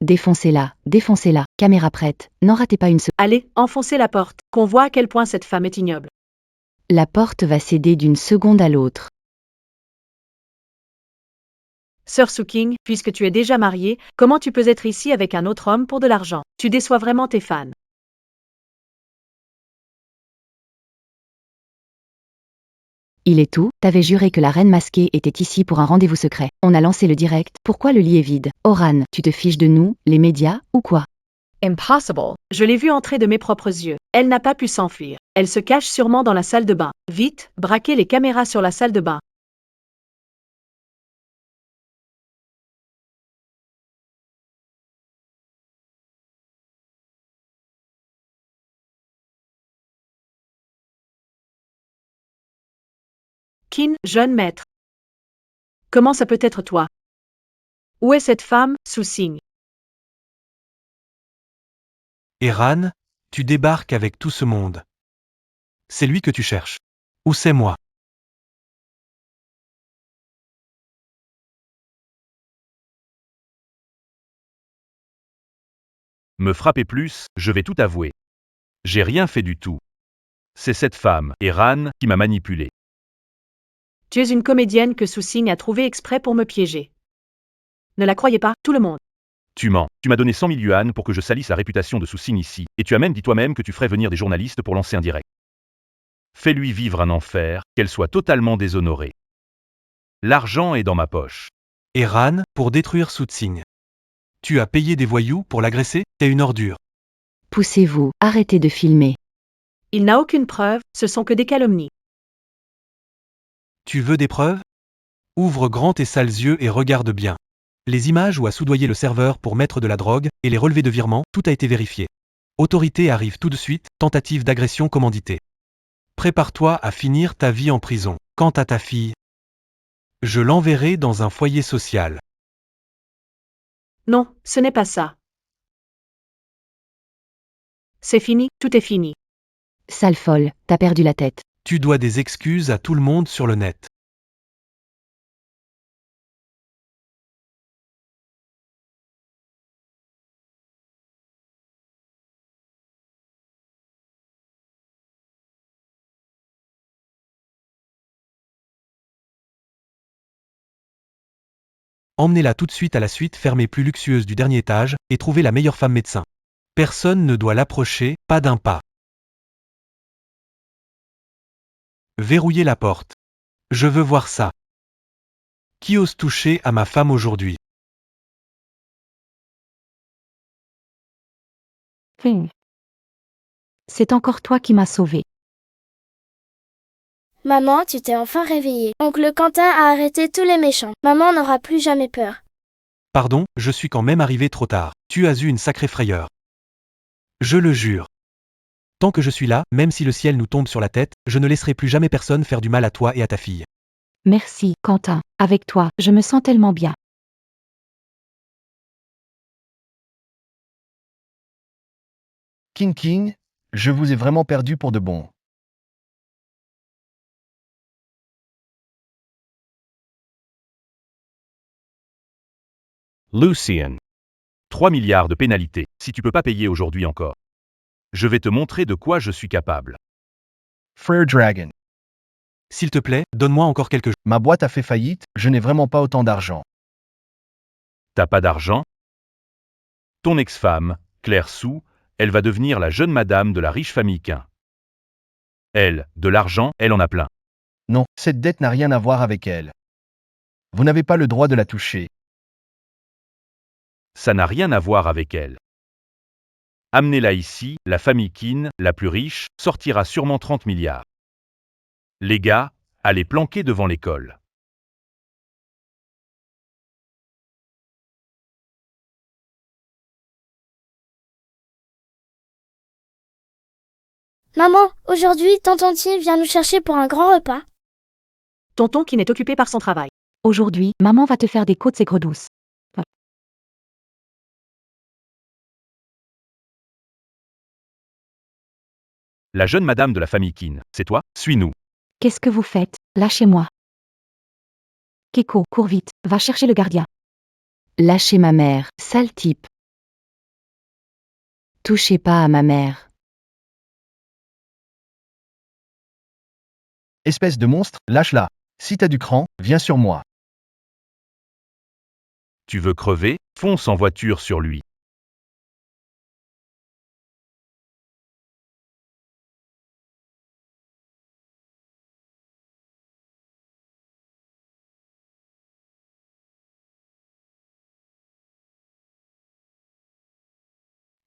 Défoncez-la, caméra prête, n'en ratez pas une seconde. Allez, enfoncez la porte, qu'on voit à quel point cette femme est ignoble. La porte va céder d'une seconde à l'autre. Sœur Soaking, puisque tu es déjà mariée, comment tu peux être ici avec un autre homme pour de l'argent? Tu déçois vraiment tes fans. Il est tout, t'avais juré que la reine masquée était ici pour un rendez-vous secret. On a lancé le direct, pourquoi le lit est vide? Oran, tu te fiches de nous, les médias, ou quoi? Impossible. Je l'ai vue entrer de mes propres yeux. Elle n'a pas pu s'enfuir. Elle se cache sûrement dans la salle de bain. Vite, braquez les caméras sur la salle de bain. Kin, jeune maître. Comment ça peut être toi? Où est cette femme, Soaking? Eran, tu débarques avec tout ce monde. C'est lui que tu cherches. Ou c'est moi? Me frappez plus, je vais tout avouer. J'ai rien fait du tout. C'est cette femme, Eran, qui m'a manipulé. Tu es une comédienne que Soaking a trouvée exprès pour me piéger. Ne la croyez pas, tout le monde. Tu mens. Tu m'as donné 100 000 yuan pour que je salisse la réputation de Soaking ici, et tu as même dit toi-même que tu ferais venir des journalistes pour lancer un direct. Fais-lui vivre un enfer, qu'elle soit totalement déshonorée. L'argent est dans ma poche. Eran, pour détruire Soaking. Tu as payé des voyous pour l'agresser? T'es une ordure. Poussez-vous, arrêtez de filmer. Il n'a aucune preuve, ce sont que des calomnies. Tu veux des preuves? Ouvre grand tes sales yeux et regarde bien. Les images où a soudoyé le serveur pour mettre de la drogue, et les relevés de virement, tout a été vérifié. Autorité arrive tout de suite, tentative d'agression commanditée. Prépare-toi à finir ta vie en prison. Quant à ta fille, je l'enverrai dans un foyer social. Non, ce n'est pas ça. C'est fini, tout est fini. Sale folle, t'as perdu la tête. Tu dois des excuses à tout le monde sur le net. Emmenez-la tout de suite à la suite fermée plus luxueuse du dernier étage, et trouvez la meilleure femme médecin. Personne ne doit l'approcher, pas d'un pas. Verrouillez la porte. Je veux voir ça. Qui ose toucher à ma femme aujourd'hui? C'est encore toi qui m'as sauvé. Maman, tu t'es enfin réveillée. Oncle Quentin a arrêté tous les méchants. Maman n'aura plus jamais peur. Pardon, je suis quand même arrivé trop tard. Tu as eu une sacrée frayeur. Je le jure. Tant que je suis là, même si le ciel nous tombe sur la tête, je ne laisserai plus jamais personne faire du mal à toi et à ta fille. Merci, Quentin. Avec toi, je me sens tellement bien. King, je vous ai vraiment perdu pour de bon. Lucian. 3 milliards de pénalités, si tu peux pas payer aujourd'hui encore. Je vais te montrer de quoi je suis capable. Frère Dragon. S'il te plaît, donne-moi encore quelques jours. Ma boîte a fait faillite, je n'ai vraiment pas autant d'argent. T'as pas d'argent? Ton ex-femme, Claire Sou, elle va devenir la jeune madame de la riche famille Quin. Elle, de l'argent, elle en a plein. Non, cette dette n'a rien à voir avec elle. Vous n'avez pas le droit de la toucher. Ça n'a rien à voir avec elle. Amenez-la ici, la famille Keane, la plus riche, sortira sûrement 30 milliards. Les gars, allez planquer devant l'école. Maman, aujourd'hui, tonton Tim vient nous chercher pour un grand repas. Tonton qui n'est occupé par son travail. Aujourd'hui, maman va te faire des côtes aigres douces. La jeune madame de la famille Keane, c'est toi? Suis-nous. Qu'est-ce que vous faites? Lâchez-moi. Keko, cours vite, va chercher le gardien. Lâchez ma mère, sale type. Touchez pas à ma mère. Espèce de monstre, lâche-la. Si t'as du cran, viens sur moi. Tu veux crever? Fonce en voiture sur lui.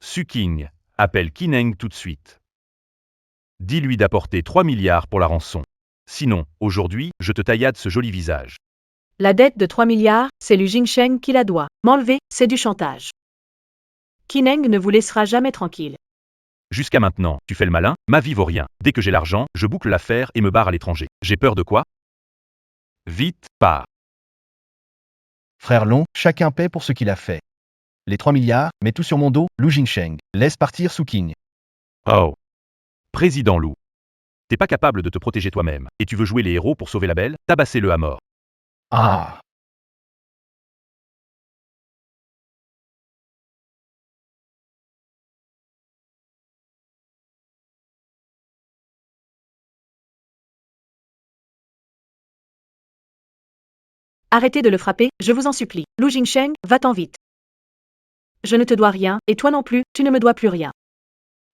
Suking, appelle Kineng tout de suite. Dis-lui d'apporter 3 milliards pour la rançon. Sinon, aujourd'hui, je te taillade ce joli visage. La dette de 3 milliards, c'est Lu Jingsheng qui la doit. M'enlever, c'est du chantage. Kineng ne vous laissera jamais tranquille. Jusqu'à maintenant, tu fais le malin, ma vie vaut rien. Dès que j'ai l'argent, je boucle l'affaire et me barre à l'étranger. J'ai peur de quoi? Vite, pars. Frère Long, chacun paie pour ce qu'il a fait. Les 3 milliards, mets tout sur mon dos, Lu Jingsheng. Laisse partir Suking. Oh. Président Lou. T'es pas capable de te protéger toi-même, et tu veux jouer les héros pour sauver la belle? Tabassez-le à mort. Ah. Arrêtez de le frapper, je vous en supplie. Lu Jingsheng, va-t'en vite. Je ne te dois rien, et toi non plus, tu ne me dois plus rien.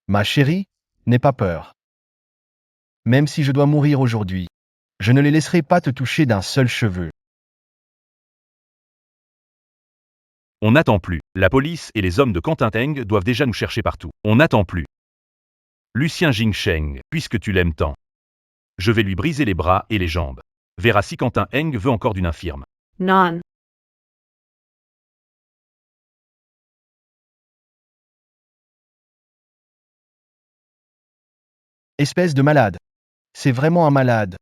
Ma chérie, n'aie pas peur. Même si je dois mourir aujourd'hui, je ne les laisserai pas te toucher d'un seul cheveu. On n'attend plus. La police et les hommes de Quentin Teng doivent déjà nous chercher partout. On n'attend plus. Lucien Jingsheng, puisque tu l'aimes tant. Je vais lui briser les bras et les jambes. Verra si Quentin Eng veut encore d'une infirme. Non. Espèce de malade. C'est vraiment un malade.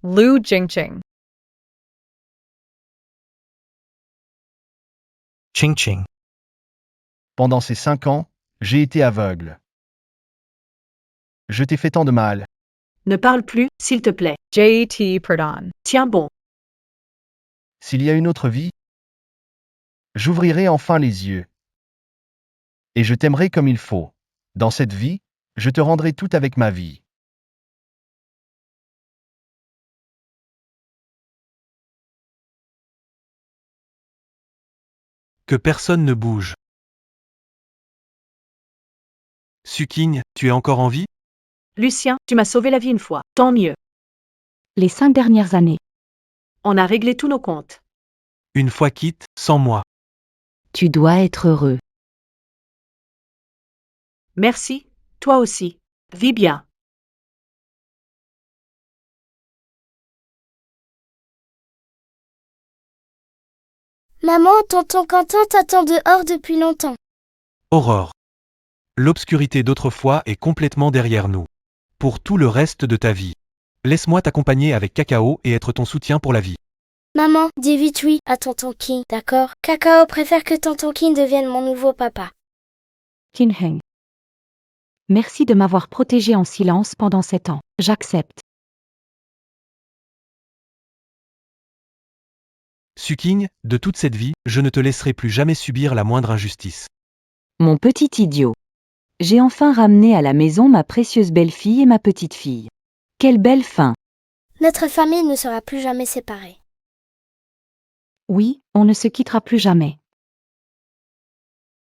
Lu Jingcheng. Ching Ching. Pendant ces 5 ans, j'ai été aveugle. Je t'ai fait tant de mal. Ne parle plus, s'il te plaît. JT Pradhan. Tiens bon. S'il y a une autre vie, j'ouvrirai enfin les yeux. Et je t'aimerai comme il faut. Dans cette vie, je te rendrai tout avec ma vie. Que personne ne bouge. Suking, tu es encore en vie? Lucien, tu m'as sauvé la vie une fois. Tant mieux. Les 5 dernières années. On a réglé tous nos comptes. Une fois quitte, sans moi. Tu dois être heureux. Merci, toi aussi. Vis bien. Maman, tonton Quentin t'attend dehors depuis longtemps. Aurore. L'obscurité d'autrefois est complètement derrière nous. Pour tout le reste de ta vie. Laisse-moi t'accompagner avec Cacao et être ton soutien pour la vie. Maman, dis vite oui à tonton King, d'accord? Cacao préfère que tonton King devienne mon nouveau papa. Kinheng. Merci de m'avoir protégé en silence pendant 7 ans. J'accepte. Suking, de toute cette vie, je ne te laisserai plus jamais subir la moindre injustice. Mon petit idiot. J'ai enfin ramené à la maison ma précieuse belle-fille et ma petite-fille. Quelle belle fin. Notre famille ne sera plus jamais séparée. Oui, on ne se quittera plus jamais.